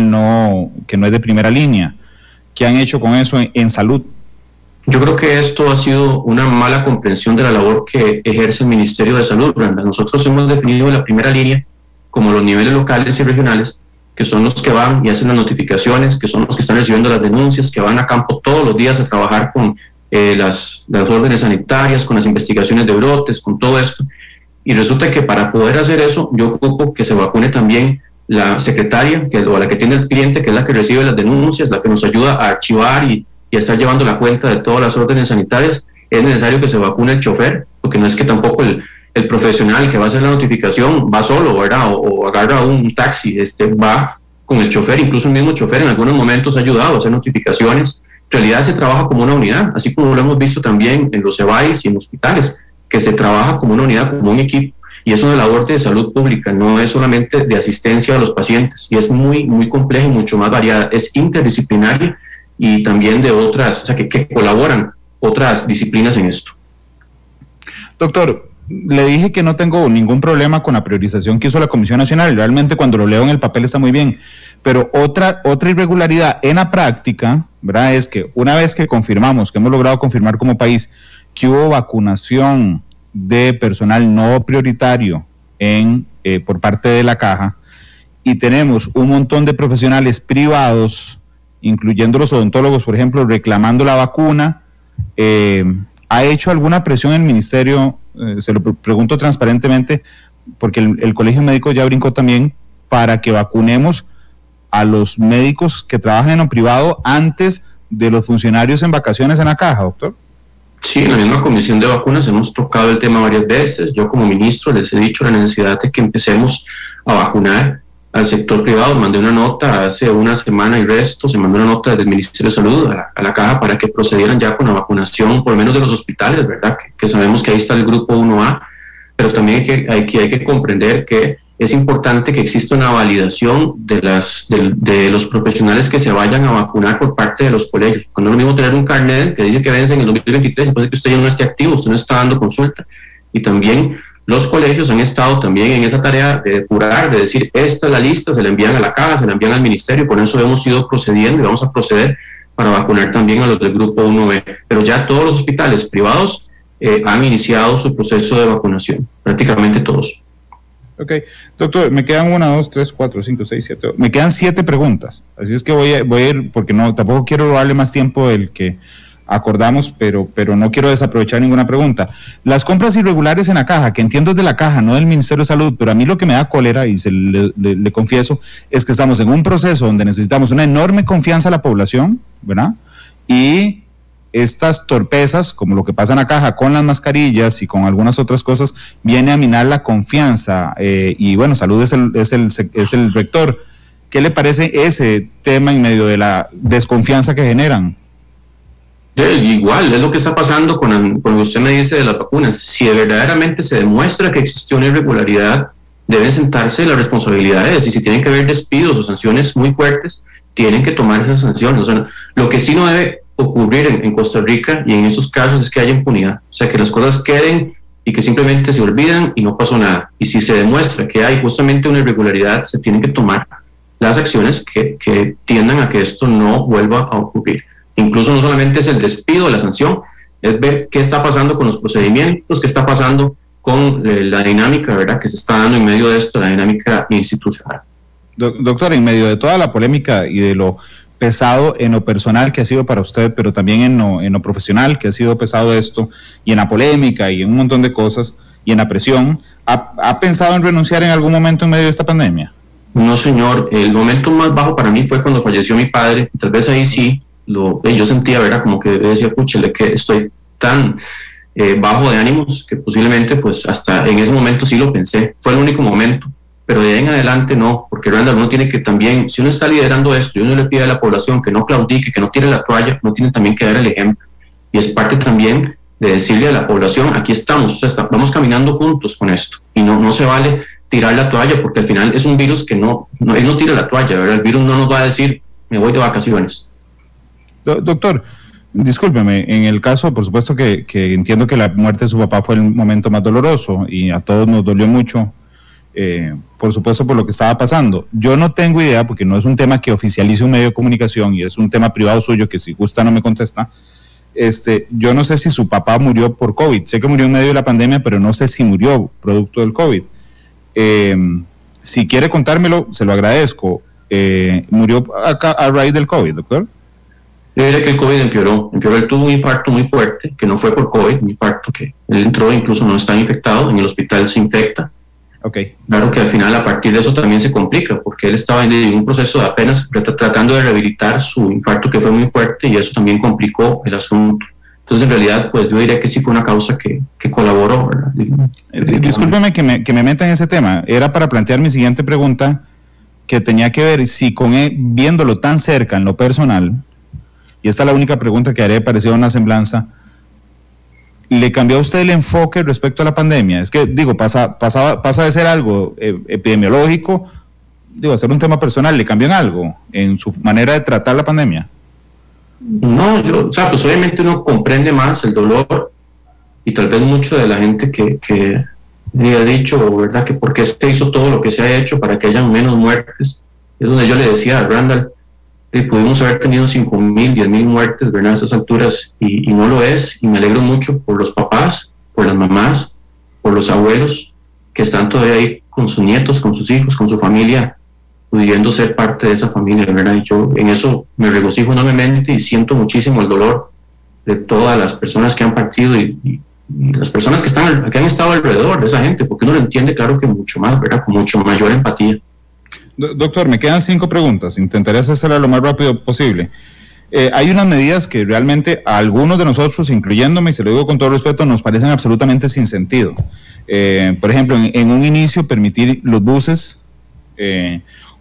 que no es de primera línea. ¿Qué han hecho con eso en salud? Yo creo que esto ha sido una mala comprensión de la labor que ejerce el Ministerio de Salud, Brenda. Nosotros hemos definido la primera línea como los niveles locales y regionales, que son los que van y hacen las notificaciones, que son los que están recibiendo las denuncias, que van a campo todos los días a trabajar con las órdenes sanitarias, con las investigaciones de brotes, con todo esto. Y resulta que para poder hacer eso, yo ocupo que se vacune también la secretaria, o la que tiene el cliente, que es la que recibe las denuncias, la que nos ayuda a archivar y a estar llevando la cuenta de todas las órdenes sanitarias. Es necesario que se vacune el chofer, porque no es que tampoco el profesional que va a hacer la notificación va solo, ¿verdad? O agarra un taxi, va con el chofer. Incluso el mismo chofer en algunos momentos ha ayudado a hacer notificaciones. En realidad se trabaja como una unidad, así como lo hemos visto también en los EBAIS y en hospitales, que se trabaja como una unidad, como un equipo, y es una labor de salud pública, no es solamente de asistencia a los pacientes, y es muy, muy compleja y mucho más variada, es interdisciplinaria y también de otras, o sea, que colaboran otras disciplinas en esto. Doctor, le dije que no tengo ningún problema con la priorización que hizo la Comisión Nacional, realmente cuando lo leo en el papel está muy bien, pero otra irregularidad en la práctica, ¿verdad?, es que una vez que confirmamos, que hemos logrado confirmar como país, que hubo vacunación de personal no prioritario por parte de la Caja, y tenemos un montón de profesionales privados, incluyendo los odontólogos, por ejemplo, reclamando la vacuna, ¿ha hecho alguna presión el Ministerio? Se lo pregunto transparentemente, porque el Colegio Médico ya brincó también para que vacunemos a los médicos que trabajan en lo privado antes de los funcionarios en vacaciones en la Caja, doctor. Sí, en la misma comisión de vacunas hemos tocado el tema varias veces. Yo como ministro les he dicho la necesidad de que empecemos a vacunar al sector privado. Mandé una nota hace una semana y resto, se mandó una nota del Ministerio de Salud a la Caja para que procedieran ya con la vacunación, por lo menos de los hospitales, ¿verdad? Que sabemos que ahí está el grupo 1A, pero también hay que comprender que es importante que exista una validación de los profesionales que se vayan a vacunar por parte de los colegios. Cuando es lo mismo tener un carnet que dice que vence en el 2023 y puede que usted ya no esté activo, usted no está dando consulta. Y también los colegios han estado también en esa tarea de depurar, de decir, esta es la lista, se la envían a la Caja, se la envían al Ministerio, por eso hemos ido procediendo y vamos a proceder para vacunar también a los del grupo 1B. Pero ya todos los hospitales privados han iniciado su proceso de vacunación, prácticamente todos. Ok, doctor, me quedan 1, 2, 3, 4, 5, 6, 7, me quedan 7 preguntas, así es que voy a ir, porque tampoco quiero robarle más tiempo del que acordamos, pero no quiero desaprovechar ninguna pregunta. Las compras irregulares en la Caja, que entiendo es de la Caja, no del Ministerio de Salud, pero a mí lo que me da cólera, y le confieso, es que estamos en un proceso donde necesitamos una enorme confianza a la población, ¿verdad? Y estas torpezas, como lo que pasa en la Caja con las mascarillas y con algunas otras cosas, viene a minar la confianza, y bueno, Salud es el rector. ¿Qué le parece ese tema en medio de la desconfianza que generan? Igual, es lo que está pasando con lo que usted me dice de las vacunas. Si verdaderamente se demuestra que existió una irregularidad, deben sentarse las responsabilidades, y si tienen que haber despidos o sanciones muy fuertes, tienen que tomar esas sanciones. O sea, lo que sí no debe ocurrir en Costa Rica y en estos casos es que haya impunidad, o sea, que las cosas queden y que simplemente se olvidan y no pasó nada. Y si se demuestra que hay justamente una irregularidad, se tienen que tomar las acciones que tiendan a que esto no vuelva a ocurrir. Incluso no solamente es el despido, la sanción, es ver qué está pasando con los procedimientos, qué está pasando con la dinámica, ¿verdad?, que se está dando en medio de esto, la dinámica institucional. Doctor, en medio de toda la polémica y de lo pesado en lo personal que ha sido para usted, pero también en lo profesional que ha sido pesado esto, y en la polémica y en un montón de cosas, y en la presión, ¿ha pensado en renunciar en algún momento en medio de esta pandemia? No, señor. El momento más bajo para mí fue cuando falleció mi padre. Tal vez ahí sí, yo sentía, ¿verdad?, como que decía, puchale, que estoy tan bajo de ánimos que posiblemente, pues, hasta en ese momento sí lo pensé. Fue el único momento. Pero de ahí en adelante no, porque realmente uno tiene que también, si uno está liderando esto y uno le pide a la población que no claudique, que no tire la toalla, uno tiene también que dar el ejemplo. Y es parte también de decirle a la población, aquí estamos, vamos caminando juntos con esto. Y no se vale tirar la toalla, porque al final es un virus que él no tira la toalla, ¿verdad? El virus no nos va a decir, me voy de vacaciones. Doctor, Discúlpeme, en el caso, por supuesto que entiendo que la muerte de su papá fue el momento más doloroso y a todos nos dolió mucho, por supuesto por lo que estaba pasando. Yo no tengo idea, porque no es un tema que oficialice un medio de comunicación y es un tema privado suyo que si gusta no me contesta. Yo no sé si su papá murió por COVID, sé que murió en medio de la pandemia, pero no sé si murió producto del COVID. Si quiere contármelo, se lo agradezco. ¿Murió a raíz del COVID, doctor? Yo diría que el COVID empeoró. Él tuvo un infarto muy fuerte, que no fue por COVID, un infarto que él entró, incluso no está infectado, en el hospital se infecta. Okay. Claro que al final a partir de eso también se complica, porque él estaba en un proceso de apenas tratando de rehabilitar su infarto que fue muy fuerte y eso también complicó el asunto. Entonces en realidad pues yo diría que sí fue una causa que colaboró, ¿verdad? Discúlpeme que me meta en ese tema. Era para plantear mi siguiente pregunta, que tenía que ver si con él, viéndolo tan cerca en lo personal, y esta es la única pregunta que haré parecida a una semblanza, ¿le cambió a usted el enfoque respecto a la pandemia? Es que, digo, pasa de ser algo epidemiológico, a ser un tema personal. ¿Le cambió en algo en su manera de tratar la pandemia? No, pues obviamente uno comprende más el dolor y tal vez mucho de la gente que le ha dicho, ¿verdad?, que por qué se hizo todo lo que se ha hecho para que hayan menos muertes. Es donde yo le decía a Randall, pudimos haber tenido 5,000, 10,000 muertes, ¿verdad?, a esas alturas, y no lo es, y me alegro mucho por los papás, por las mamás, por los abuelos, que están todavía ahí con sus nietos, con sus hijos, con su familia, pudiendo ser parte de esa familia, ¿verdad? Y yo en eso me regocijo enormemente y siento muchísimo el dolor de todas las personas que han partido y las personas que han estado alrededor de esa gente, porque uno lo entiende, claro que mucho más, ¿verdad?, con mucho mayor empatía. Doctor, me quedan 5 preguntas, intentaré hacerlas lo más rápido posible. Hay unas medidas que realmente a algunos de nosotros, incluyéndome, y se lo digo con todo respeto, nos parecen absolutamente sin sentido. Por ejemplo, en un inicio permitir los buses,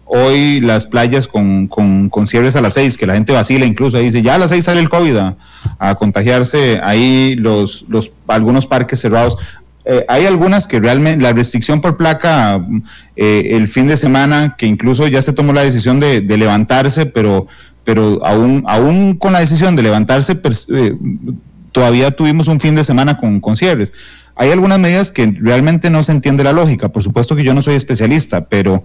hoy las playas con cierres a las 6, que la gente vacila incluso, ahí dice, ya a las 6 sale el COVID a contagiarse, ahí algunos parques cerrados. Hay algunas que realmente, la restricción por placa el fin de semana, que incluso ya se tomó la decisión de levantarse, pero aún con la decisión de levantarse, todavía tuvimos un fin de semana con cierres. Hay algunas medidas que realmente no se entiende la lógica. Por supuesto que yo no soy especialista, pero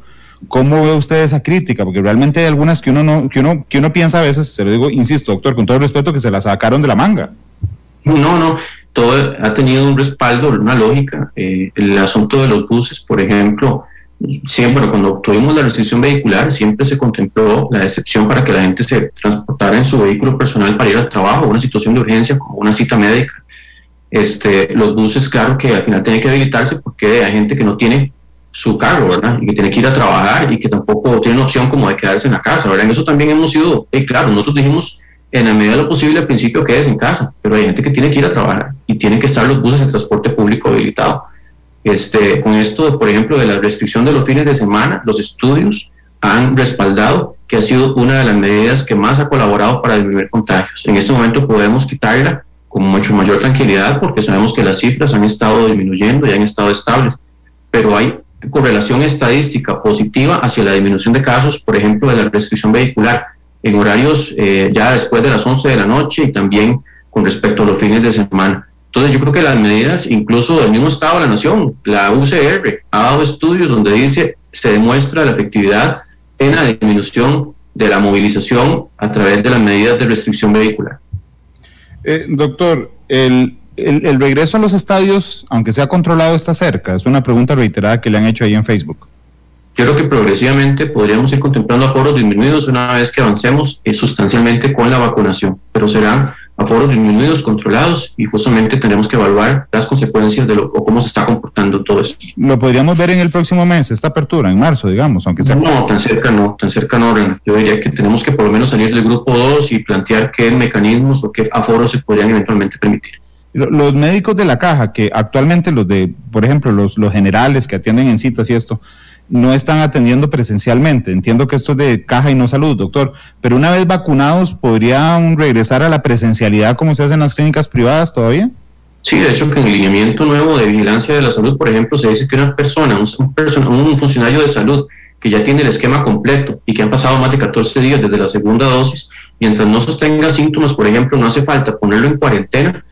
¿cómo ve usted esa crítica? Porque realmente hay algunas que uno piensa a veces, se lo digo, insisto, doctor, con todo respeto, que se las sacaron de la manga. No, todo ha tenido un respaldo, una lógica. El asunto de los buses, por ejemplo, siempre cuando tuvimos la restricción vehicular, siempre se contempló la excepción para que la gente se transportara en su vehículo personal para ir al trabajo, una situación de urgencia como una cita médica. Los buses, claro que al final tienen que habilitarse porque hay gente que no tiene su carro, ¿verdad?, y que tiene que ir a trabajar y que tampoco tiene una opción como de quedarse en la casa, ¿verdad? En eso también hemos sido, claro, nosotros dijimos en la medida de lo posible al principio quédese en casa, pero hay gente que tiene que ir a trabajar y tienen que estar los buses en transporte público habilitado. Con esto, por ejemplo, de la restricción de los fines de semana, los estudios han respaldado que ha sido una de las medidas que más ha colaborado para disminuir contagios. En este momento podemos quitarla con mucho mayor tranquilidad porque sabemos que las cifras han estado disminuyendo y han estado estables, pero hay correlación estadística positiva hacia la disminución de casos, por ejemplo, de la restricción vehicular en horarios ya después de las 11 de la noche y también con respecto a los fines de semana. Entonces yo creo que las medidas, incluso del mismo Estado de la Nación, la UCR ha dado estudios donde dice, se demuestra la efectividad en la disminución de la movilización a través de las medidas de restricción vehicular. Doctor, el regreso a los estadios, aunque sea controlado, está cerca. Es una pregunta reiterada que le han hecho ahí en Facebook. Yo creo que progresivamente podríamos ir contemplando aforos disminuidos una vez que avancemos sustancialmente con la vacunación, pero serán aforos disminuidos, controlados, y justamente tenemos que evaluar las consecuencias de o cómo se está comportando todo esto. ¿Lo podríamos ver en el próximo mes, esta apertura, en marzo, digamos, aunque sea? No, tan cerca no, Renan. Yo diría que tenemos que por lo menos salir del grupo 2 y plantear qué mecanismos o qué aforos se podrían eventualmente permitir. Los médicos de la caja, que actualmente por ejemplo, los generales que atienden en citas y esto, no están atendiendo presencialmente. Entiendo que esto es de caja y no salud, doctor, pero una vez vacunados, ¿podrían regresar a la presencialidad como se hace en las clínicas privadas todavía? Sí, de hecho que en el lineamiento nuevo de vigilancia de la salud, por ejemplo, se dice que una persona, un funcionario de salud que ya tiene el esquema completo y que han pasado más de 14 días desde la segunda dosis, mientras no sostenga síntomas, por ejemplo, no hace falta ponerlo en cuarentena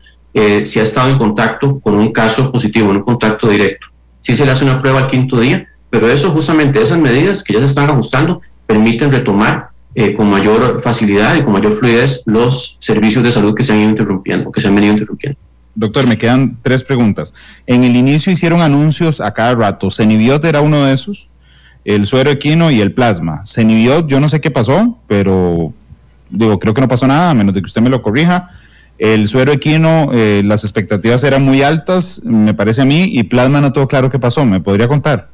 si ha estado en contacto con un caso positivo, en un contacto directo. Sí se le hace una prueba al 5º día, pero eso, justamente esas medidas que ya se están ajustando, permiten retomar con mayor facilidad y con mayor fluidez los servicios de salud que se han ido interrumpiendo, que se han venido interrumpiendo. Doctor, me quedan 3 preguntas. En el inicio hicieron anuncios a cada rato. Cenibiot era uno de esos, el suero equino y el plasma. Cenibiot, yo no sé qué pasó, pero creo que no pasó nada, a menos de que usted me lo corrija. El suero equino, las expectativas eran muy altas, me parece a mí, y plasma no tengo claro qué pasó. ¿Me podría contar?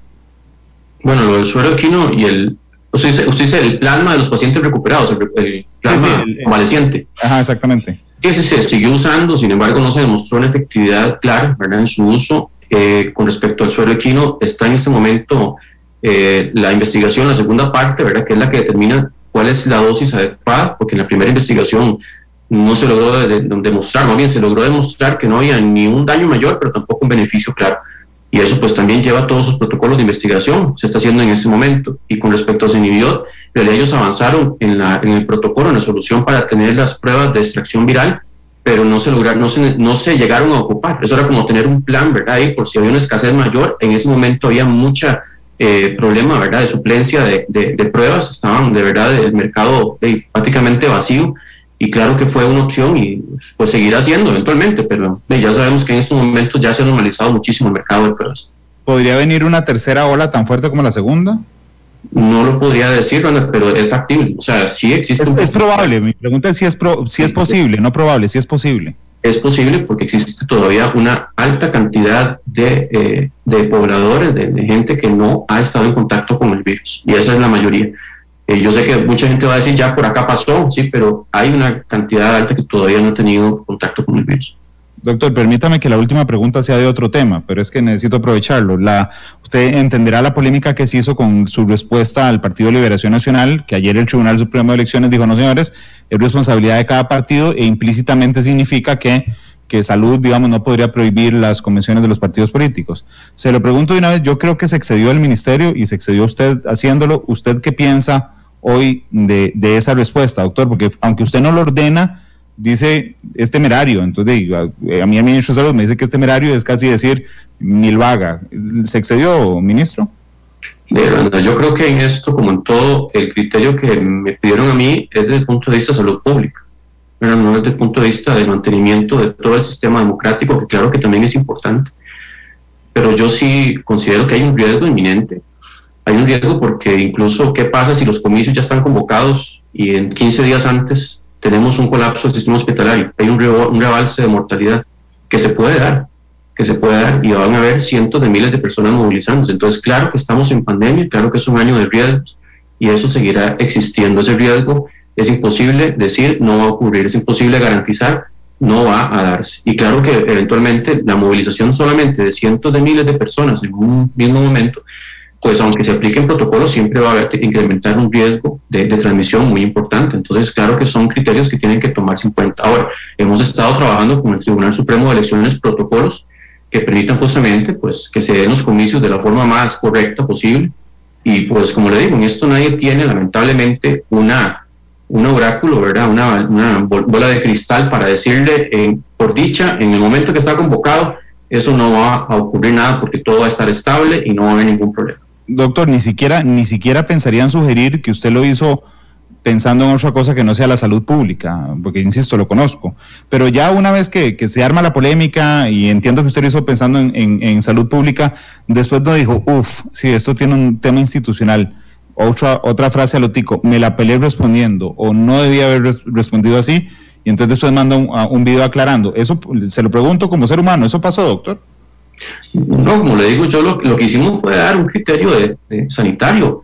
Bueno, lo del suero equino y usted dice el plasma de los pacientes recuperados, el plasma convaleciente. Ajá, exactamente. Ese se siguió usando, sin embargo no se demostró una efectividad clara, ¿verdad?, en su uso. Con respecto al suero equino, está en este momento la investigación, la segunda parte, ¿verdad?, que es la que determina cuál es la dosis adecuada, porque en la primera investigación no se logró demostrar, más bien se logró demostrar que no había ni un daño mayor, pero tampoco un beneficio claro. Y eso pues también lleva todos sus protocolos de investigación, se está haciendo en este momento. Y con respecto a Cenibiot, ellos avanzaron en el protocolo, en la solución para tener las pruebas de extracción viral, pero no se llegaron a ocupar. Eso era como tener un plan, ¿verdad? Y por si había una escasez mayor, en ese momento había mucha problema, ¿verdad?, de suplencia de pruebas, estaban de verdad el mercado prácticamente vacío. Y claro que fue una opción y pues seguirá siendo eventualmente, pero ya sabemos que en estos momentos ya se ha normalizado muchísimo el mercado de pruebas. ¿Podría venir una tercera ola tan fuerte como la segunda? No lo podría decir, pero es factible, o sea, sí existe. Es probable, mi pregunta es si es posible, no probable, si es posible. Es posible porque existe todavía una alta cantidad de pobladores, de gente que no ha estado en contacto con el virus, y esa es la mayoría. Yo sé que mucha gente va a decir, ya por acá pasó, sí, pero hay una cantidad alta que todavía no ha tenido contacto con el virus. Doctor, permítame que la última pregunta sea de otro tema, pero es que necesito aprovecharlo. Usted entenderá la polémica que se hizo con su respuesta al Partido de Liberación Nacional, que ayer el Tribunal Supremo de Elecciones dijo, no señores, es responsabilidad de cada partido e implícitamente significa que Salud, digamos, no podría prohibir las convenciones de los partidos políticos. Se lo pregunto de una vez, yo creo que se excedió el ministerio y se excedió usted haciéndolo. ¿Usted qué piensa hoy de esa respuesta, doctor? Porque aunque usted no lo ordena, dice es temerario. Entonces, a mí el ministro de Salud me dice que es temerario, es casi decir mil vaga. ¿Se excedió, ministro? Yo creo que en esto, como en todo, el criterio que me pidieron a mí es desde el punto de vista de salud pública, pero no desde el punto de vista del mantenimiento de todo el sistema democrático, que claro que también es importante. Pero yo sí considero que hay un riesgo inminente. Hay un riesgo porque incluso, ¿qué pasa si los comicios ya están convocados y en 15 días antes tenemos un colapso del sistema hospitalario? Hay un rebalse de mortalidad que se puede dar y van a haber cientos de miles de personas movilizándose. Entonces, claro que estamos en pandemia, claro que es un año de riesgos y eso seguirá existiendo. Ese riesgo es imposible decir no va a ocurrir, es imposible garantizar no va a darse. Y claro que eventualmente la movilización solamente de cientos de miles de personas en un mismo momento, pues aunque se apliquen protocolos, siempre va a incrementar un riesgo de transmisión muy importante. Entonces, claro que son criterios que tienen que tomarse en cuenta. Ahora, hemos estado trabajando con el Tribunal Supremo de Elecciones protocolos que permitan justamente pues, que se den los comicios de la forma más correcta posible. Y pues, como le digo, en esto nadie tiene, lamentablemente, un oráculo, ¿verdad? Una bola de cristal para decirle, por dicha, en el momento que está convocado, eso no va a ocurrir nada porque todo va a estar estable y no va a haber ningún problema. Doctor, ni siquiera pensarían sugerir que usted lo hizo pensando en otra cosa que no sea la salud pública, porque insisto, lo conozco, pero ya una vez que se arma la polémica y entiendo que usted lo hizo pensando en salud pública, después no dijo, sí, esto tiene un tema institucional, otra frase a lo tico, me la peleé respondiendo o no debía haber respondido así, y entonces después manda un video aclarando. Eso se lo pregunto como ser humano, ¿eso pasó, doctor? No, como le digo yo, lo que hicimos fue dar un criterio sanitario.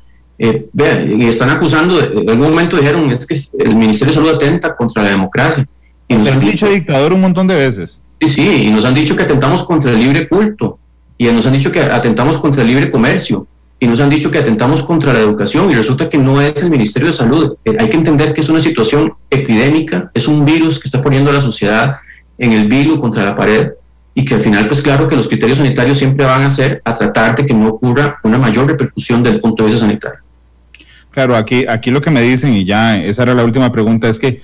Vean, y están acusando, en algún momento dijeron, es que el Ministerio de Salud atenta contra la democracia. Y nos han dicho dictador un montón de veces. Sí, y nos han dicho que atentamos contra el libre culto, y nos han dicho que atentamos contra el libre comercio, y nos han dicho que atentamos contra la educación, y resulta que no es el Ministerio de Salud. Hay que entender que es una situación epidémica, es un virus que está poniendo a la sociedad en el vilo contra la pared, y que al final, pues claro que los criterios sanitarios siempre van a ser a tratar de que no ocurra una mayor repercusión desde el punto de vista sanitario. Claro, aquí lo que me dicen, y ya esa era la última pregunta, es que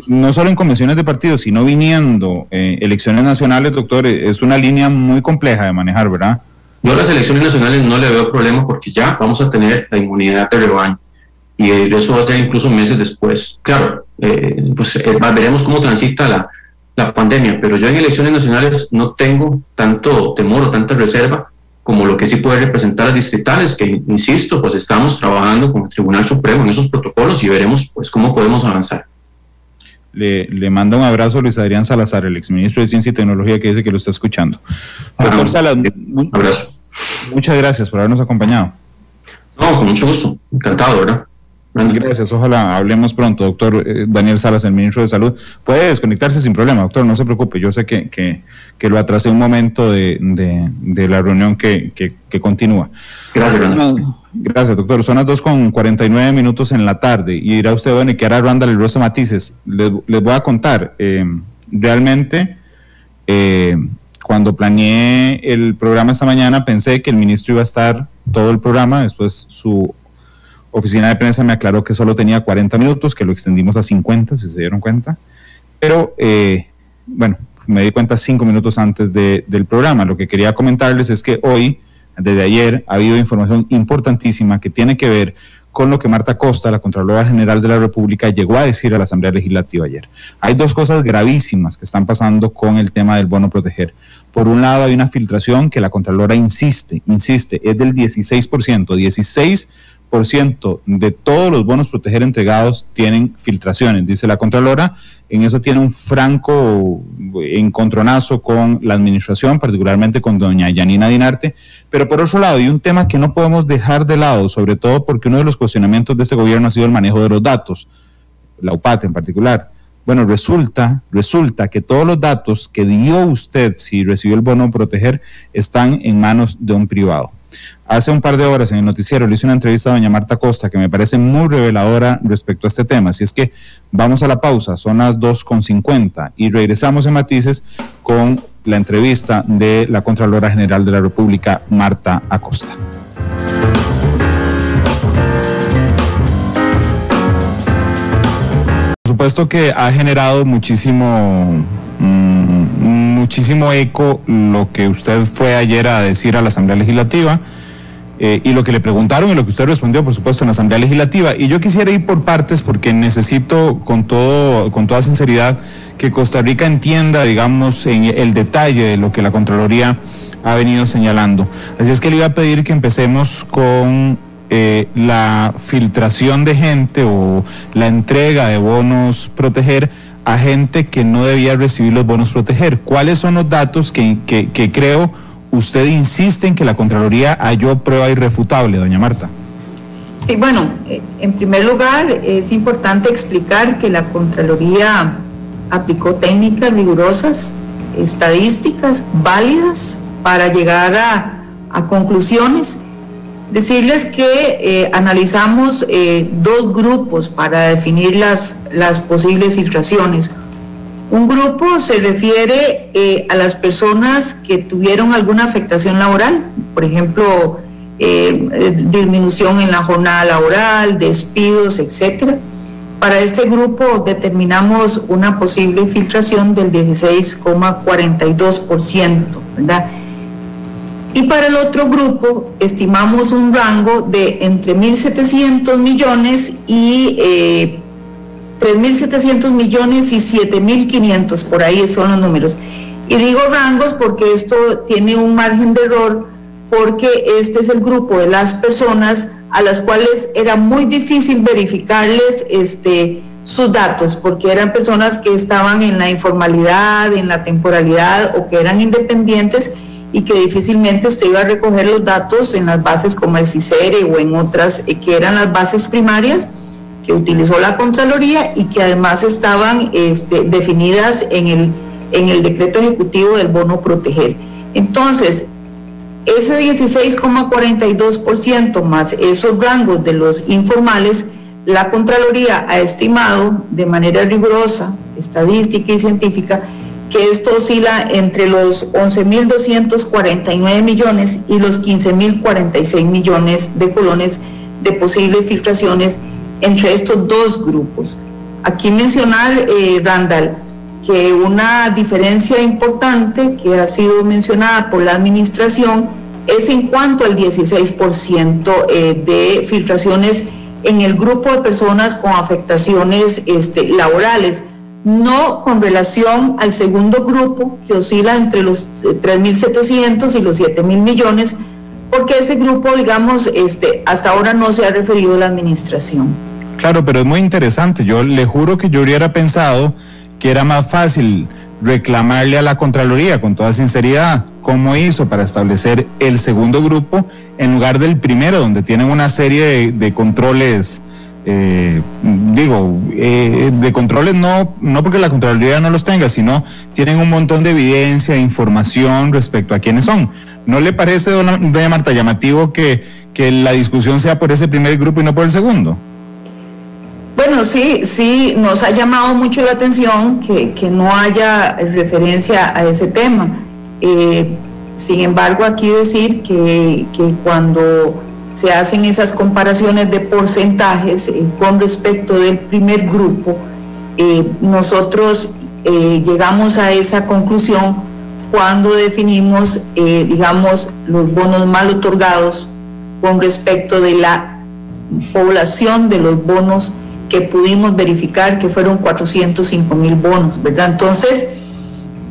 no solo en convenciones de partidos, sino viniendo elecciones nacionales, doctor, es una línea muy compleja de manejar, ¿verdad? Yo a las elecciones nacionales no le veo problema porque ya vamos a tener la inmunidad de rebaño y eso va a ser incluso meses después. Claro, veremos cómo transita la pandemia, pero yo en elecciones nacionales no tengo tanto temor o tanta reserva como lo que sí puede representar las distritales, que insisto, pues estamos trabajando con el Tribunal Supremo en esos protocolos y veremos pues cómo podemos avanzar. Le manda un abrazo a Luis Adrián Salazar, el exministro de Ciencia y Tecnología, que dice que lo está escuchando. Doctor Salas, abrazo. Muchas gracias por habernos acompañado. No, con mucho gusto, encantado, ¿verdad? Gracias, ojalá hablemos pronto, doctor Daniel Salas, el ministro de Salud. Puede desconectarse sin problema, doctor, no se preocupe, yo sé que lo atrasé un momento de la reunión que continúa. Gracias, doctor. Son las 2:49 en la tarde y dirá usted, bueno, ¿y qué hará Randall el resto de matices? Les voy a contar, realmente, cuando planeé el programa esta mañana pensé que el ministro iba a estar todo el programa, después su oficina de prensa me aclaró que solo tenía 40 minutos, que lo extendimos a 50, si se dieron cuenta, pero bueno, me di cuenta 5 minutos antes del programa. Lo que quería comentarles es que hoy, desde ayer, ha habido información importantísima que tiene que ver con lo que Marta Costa, la Contralora General de la República, llegó a decir a la Asamblea Legislativa ayer. Hay dos cosas gravísimas que están pasando con el tema del bono proteger. Por un lado, hay una filtración que la Contralora insiste, es del 16%, 16% de todos los bonos proteger entregados tienen filtraciones, dice la Contralora. En eso tiene un franco encontronazo con la administración, particularmente con doña Yanina Dinarte. Pero por otro lado, hay un tema que no podemos dejar de lado, sobre todo porque uno de los cuestionamientos de este gobierno ha sido el manejo de los datos, la UPAT en particular. Bueno, resulta que todos los datos que dio usted si recibió el bono proteger están en manos de un privado. Hace un par de horas en el noticiero le hice una entrevista a doña Marta Costa que me parece muy reveladora respecto a este tema. Así es que vamos a la pausa, son las 2:50 y regresamos en Matices con la entrevista de la Contralora General de la República, Marta Acosta. Por supuesto que ha generado muchísimo eco lo que usted fue ayer a decir a la Asamblea Legislativa y lo que le preguntaron y lo que usted respondió, por supuesto, en la Asamblea Legislativa. Y yo quisiera ir por partes porque necesito con toda sinceridad que Costa Rica entienda, digamos, en el detalle de lo que la Contraloría ha venido señalando. Así es que le iba a pedir que empecemos con la filtración de gente o la entrega de bonos proteger a gente que no debía recibir los bonos proteger. ¿Cuáles son los datos que creo usted insiste en que la Contraloría halló prueba irrefutable, doña Marta? Sí, bueno, en primer lugar es importante explicar que la Contraloría aplicó técnicas rigurosas, estadísticas válidas para llegar a conclusiones. Decirles que analizamos dos grupos para definir las posibles filtraciones. Un grupo se refiere a las personas que tuvieron alguna afectación laboral, por ejemplo, disminución en la jornada laboral, despidos, etcétera. Para este grupo determinamos una posible filtración del 16,42%, ¿verdad? Y para el otro grupo estimamos un rango de entre 1.700 millones y 3.700 millones y 7.500, por ahí son los números. Y digo rangos porque esto tiene un margen de error, porque este es el grupo de las personas a las cuales era muy difícil verificarles sus datos, porque eran personas que estaban en la informalidad, en la temporalidad o que eran independientes y que difícilmente usted iba a recoger los datos en las bases como el CICERE o en otras que eran las bases primarias que utilizó la Contraloría y que además estaban definidas en el decreto ejecutivo del bono proteger. Entonces, ese 16,42% más esos rangos de los informales, la Contraloría ha estimado de manera rigurosa, estadística y científica, que esto oscila entre los 11.249 millones y los 15.046 millones de colones de posibles filtraciones entre estos dos grupos. Aquí mencionar, Randall, que una diferencia importante que ha sido mencionada por la administración es en cuanto al 16% de filtraciones en el grupo de personas con afectaciones laborales, no con relación al segundo grupo, que oscila entre los 3.700 y los 7.000 millones, porque ese grupo, digamos, hasta ahora no se ha referido a la administración. Claro, pero es muy interesante. Yo le juro que yo hubiera pensado que era más fácil reclamarle a la Contraloría, con toda sinceridad, cómo hizo para establecer el segundo grupo en lugar del primero, donde tienen una serie de controles, de controles no porque la Contraloría no los tenga, sino tienen un montón de evidencia e información respecto a quiénes son. ¿No le parece, doña Marta, llamativo que la discusión sea por ese primer grupo y no por el segundo? Bueno, sí, nos ha llamado mucho la atención que no haya referencia a ese tema. Sin embargo, aquí decir que cuando se hacen esas comparaciones de porcentajes con respecto del primer grupo, nosotros llegamos a esa conclusión cuando definimos, los bonos mal otorgados con respecto de la población de los bonos que pudimos verificar, que fueron 405,000 bonos, ¿verdad? Entonces,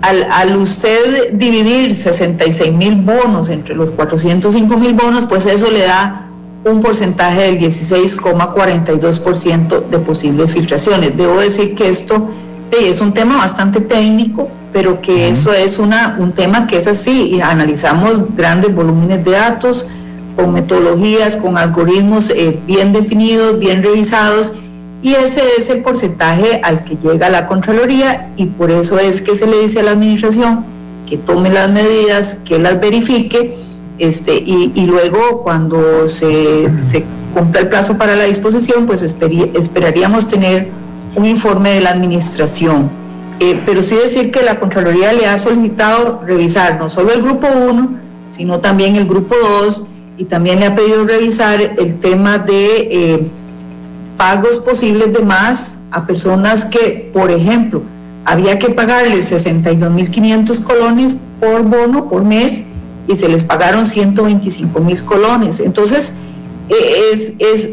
al usted dividir 66,000 bonos entre los 405,000 bonos, pues eso le da un porcentaje del 16,42% de posibles filtraciones. Debo decir que esto es un tema bastante técnico, pero que eso es un tema que es así, y analizamos grandes volúmenes de datos, con metodologías, con algoritmos bien definidos, bien revisados, y ese es el porcentaje al que llega la Contraloría, y por eso es que se le dice a la administración que tome las medidas, que las verifique, y luego cuando se cumpla el plazo para la disposición, pues esperaríamos tener un informe de la administración. Pero sí decir que la Contraloría le ha solicitado revisar no solo el grupo 1, sino también el grupo 2, y también le ha pedido revisar el tema de pagos posibles de más a personas que, por ejemplo, había que pagarles 62.500 colones por bono por mes y se les pagaron 125,000 colones. Entonces,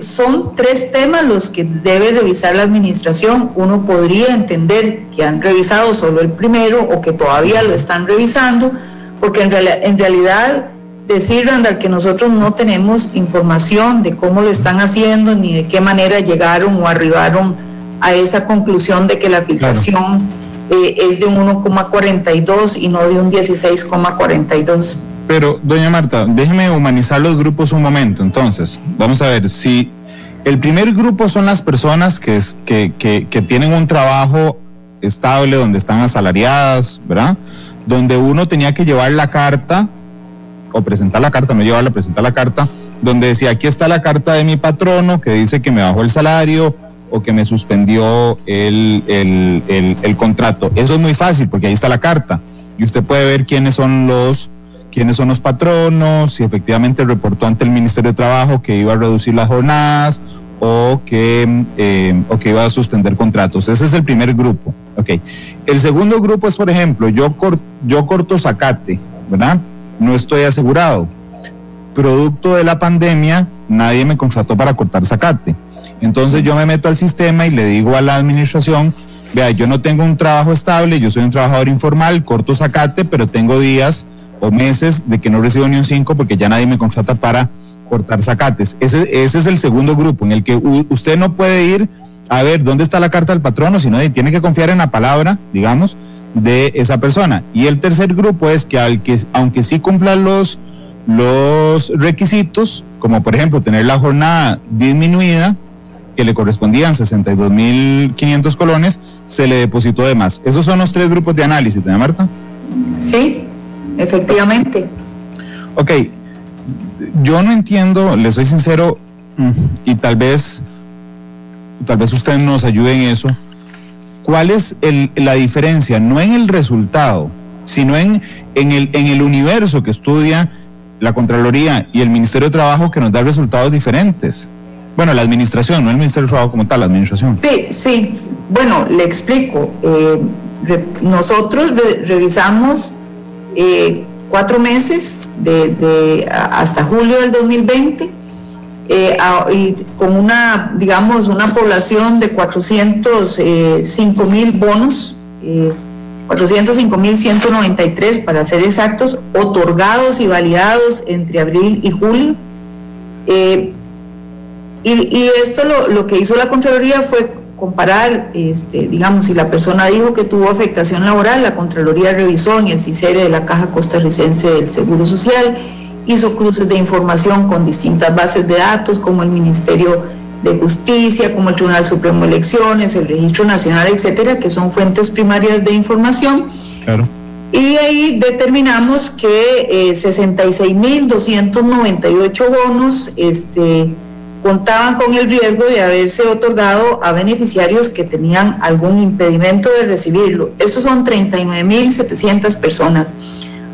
son tres temas los que debe revisar la administración. Uno podría entender que han revisado solo el primero o que todavía lo están revisando, porque en realidad decir, Randall, que nosotros no tenemos información de cómo lo están haciendo ni de qué manera llegaron o arribaron a esa conclusión de que la filtración es de un 1,42 y no de un 16,42. Pero, doña Marta, déjeme humanizar los grupos un momento. Entonces, vamos a ver, si el primer grupo son las personas que tienen un trabajo estable, donde están asalariadas, ¿verdad? Donde uno tenía que llevar la carta, o presentar la carta, no llevarla, presentar la carta, donde decía, aquí está la carta de mi patrono que dice que me bajó el salario o que me suspendió el contrato. Eso es muy fácil porque ahí está la carta y usted puede ver quiénes son los patronos, si efectivamente reportó ante el Ministerio de Trabajo que iba a reducir las jornadas o que iba a suspender contratos. Ese es el primer grupo. Okay. El segundo grupo es, por ejemplo, yo corto zacate, ¿verdad? No estoy asegurado. Producto de la pandemia, nadie me contrató para cortar zacate. Entonces yo me meto al sistema y le digo a la administración, vea, yo no tengo un trabajo estable, yo soy un trabajador informal, corto zacate, pero tengo días o meses de que no recibo ni un 5 porque ya nadie me contrata para cortar zacates. Ese es el segundo grupo, en el que usted no puede ir a ver dónde está la carta del patrono, sino tiene que confiar en la palabra, digamos, de esa persona. Y el tercer grupo es que aunque sí cumplan los requisitos, como por ejemplo tener la jornada disminuida, que le correspondían 62.500 colones, se le depositó de más. Esos son los tres grupos de análisis, ¿no, Marta? Sí, efectivamente. Ok, yo no entiendo, le soy sincero, y tal vez usted nos ayude en eso. ¿Cuál es la diferencia? No en el resultado, sino en el universo que estudia la Contraloría y el Ministerio de Trabajo, que nos da resultados diferentes. Bueno, la administración, no el Ministerio de Trabajo como tal, la administración. Sí. Bueno, le explico. Nosotros revisamos 4 meses hasta julio del 2020 y con una población de 405,000 bonos, 405,193 para ser exactos, otorgados y validados entre abril y julio. Y esto lo que hizo la Contraloría fue comparar, si la persona dijo que tuvo afectación laboral, la Contraloría revisó en el CICERE de la Caja Costarricense del Seguro Social, hizo cruces de información con distintas bases de datos como el Ministerio de Justicia, como el Tribunal Supremo de Elecciones, el Registro Nacional, etcétera, que son fuentes primarias de información. Claro. Y ahí determinamos que 66,298 bonos contaban con el riesgo de haberse otorgado a beneficiarios que tenían algún impedimento de recibirlo. Estos son 39,700 personas.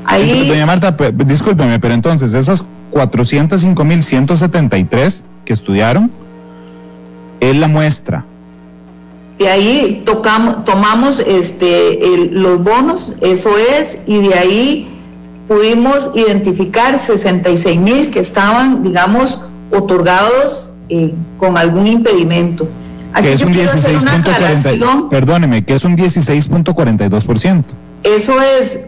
Ahí, doña Marta, discúlpeme, pero entonces esas 405,173 que estudiaron es la muestra. De ahí tomamos los bonos, eso es, y de ahí pudimos identificar 66,000 que estaban, otorgados con algún impedimento. Aquí que es un 16.40, perdóneme, que es un 16.42%. Eso es,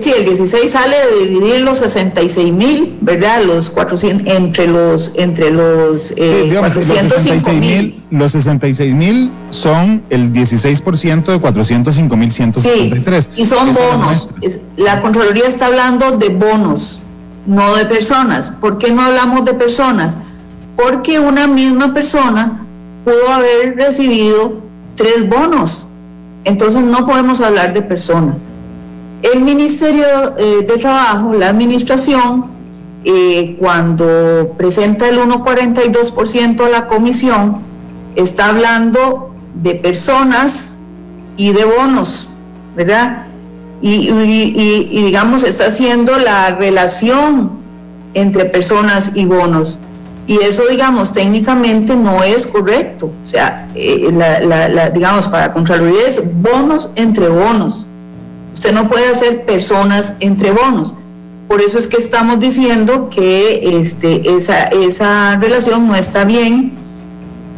sí, el 16 sale de dividir los 66,000, ¿verdad? Los 400, entre los 405,000. Los 66,000 son el 16% de 405,173. Sí, y son bonos. La Contraloría está hablando de bonos, no de personas. ¿Por qué no hablamos de personas? Porque una misma persona pudo haber recibido 3 bonos. Entonces no podemos hablar de personas. El Ministerio de Trabajo, la administración, cuando presenta el 1,42% a la comisión, está hablando de personas y de bonos, ¿verdad? Y está haciendo la relación entre personas y bonos. Y eso, técnicamente no es correcto. O sea, para Contraloría es bonos entre bonos. Usted no puede hacer personas entre bonos. Por eso es que estamos diciendo que esa relación no está bien,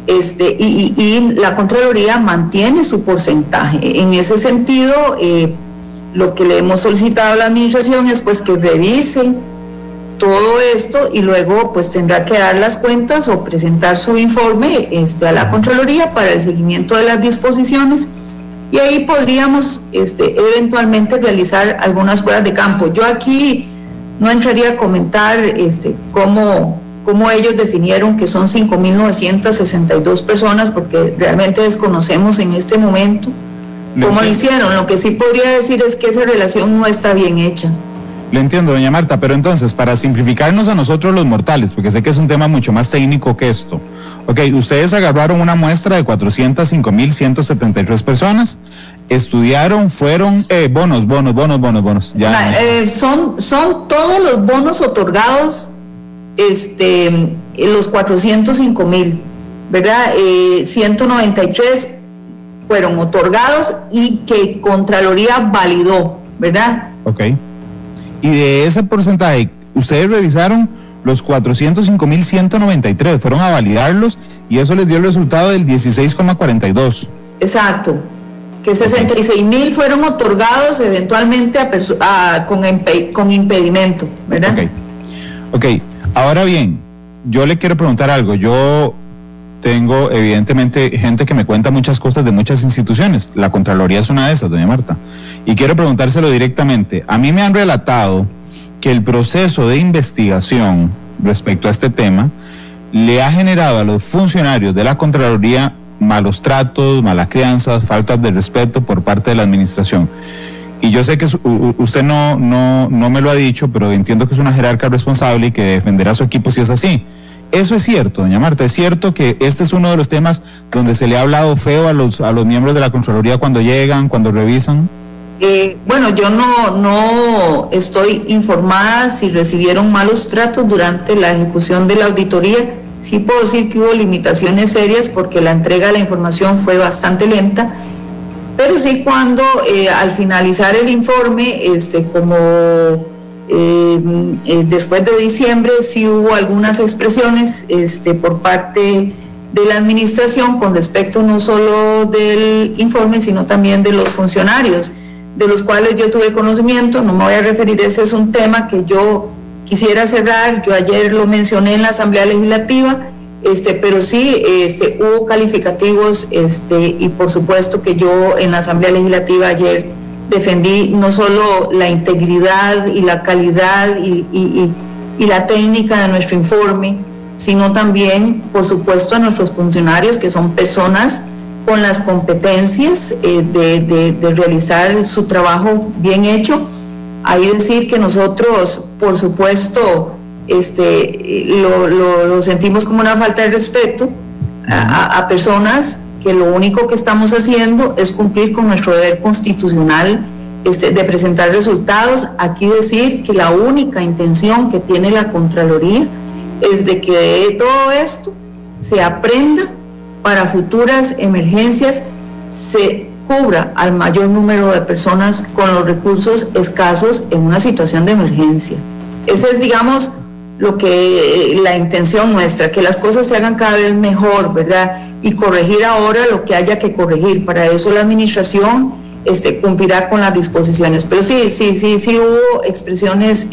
y la Contraloría mantiene su porcentaje. En ese sentido, lo que le hemos solicitado a la administración es pues que revise todo esto y luego pues tendrá que dar las cuentas o presentar su informe a la Contraloría para el seguimiento de las disposiciones, y ahí podríamos eventualmente realizar algunas pruebas de campo. Yo aquí no entraría a comentar cómo ellos definieron que son 5,962 personas, porque realmente desconocemos en este momento cómo lo hicieron. Lo que sí podría decir es que esa relación no está bien hecha. Le entiendo, doña Marta, pero entonces, para simplificarnos a nosotros los mortales, porque sé que es un tema mucho más técnico que esto. Ok, ustedes agarraron una muestra de 405,173 personas, estudiaron, fueron bonos. Ya. Son todos los bonos otorgados, los 405,000, ¿verdad? 193 fueron otorgados y que Contraloría validó, ¿verdad? Ok. Y de ese porcentaje, ustedes revisaron los 405,193, fueron a validarlos y eso les dio el resultado del 16,42. Exacto, que 66,000 fueron otorgados eventualmente con impedimento, ¿verdad? Ok, ahora bien, yo le quiero preguntar algo. Yo tengo evidentemente gente que me cuenta muchas cosas de muchas instituciones. La Contraloría es una de esas, doña Marta. Y quiero preguntárselo directamente. A mí me han relatado que el proceso de investigación respecto a este tema le ha generado a los funcionarios de la Contraloría malos tratos, malas crianzas, faltas de respeto por parte de la administración. Y yo sé que usted no me lo ha dicho, pero entiendo que es una jerarca responsable y que defenderá a su equipo si es así. Eso es cierto, doña Marta, es cierto que este es uno de los temas donde se le ha hablado feo a los miembros de la Contraloría cuando llegan, cuando revisan. Bueno, yo no estoy informada si recibieron malos tratos durante la ejecución de la auditoría. Sí puedo decir que hubo limitaciones serias porque la entrega de la información fue bastante lenta, pero sí cuando al finalizar el informe, después de diciembre, sí hubo algunas expresiones por parte de la administración con respecto no solo del informe, sino también de los funcionarios, de los cuales yo tuve conocimiento. No me voy a referir, ese es un tema que yo quisiera cerrar. Yo ayer lo mencioné en la Asamblea Legislativa, pero sí hubo calificativos, y por supuesto que yo en la Asamblea Legislativa ayer defendí no solo la integridad y la calidad y la técnica de nuestro informe, sino también, por supuesto, a nuestros funcionarios, que son personas con las competencias de realizar su trabajo bien hecho. Ahí decir que nosotros, por supuesto, lo sentimos como una falta de respeto a personas que lo único que estamos haciendo es cumplir con nuestro deber constitucional de presentar resultados. Aquí decir que la única intención que tiene la Contraloría es de que de todo esto se aprenda para futuras emergencias, se cubra al mayor número de personas con los recursos escasos en una situación de emergencia. Esa es, digamos, la intención nuestra, que las cosas se hagan cada vez mejor, ¿verdad? Y corregir ahora lo que haya que corregir. Para eso la administración cumplirá con las disposiciones. Pero sí hubo expresiones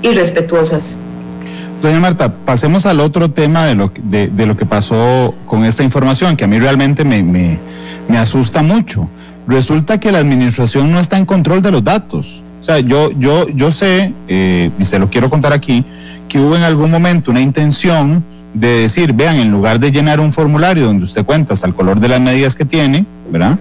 irrespetuosas. Doña Marta, pasemos al otro tema de lo que pasó con esta información, que a mí realmente me asusta mucho. Resulta que la administración no está en control de los datos. O sea, yo sé, y se lo quiero contar aquí, que hubo en algún momento una intención de decir, vean, en lugar de llenar un formulario donde usted cuenta hasta el color de las medidas que tiene, ¿verdad?,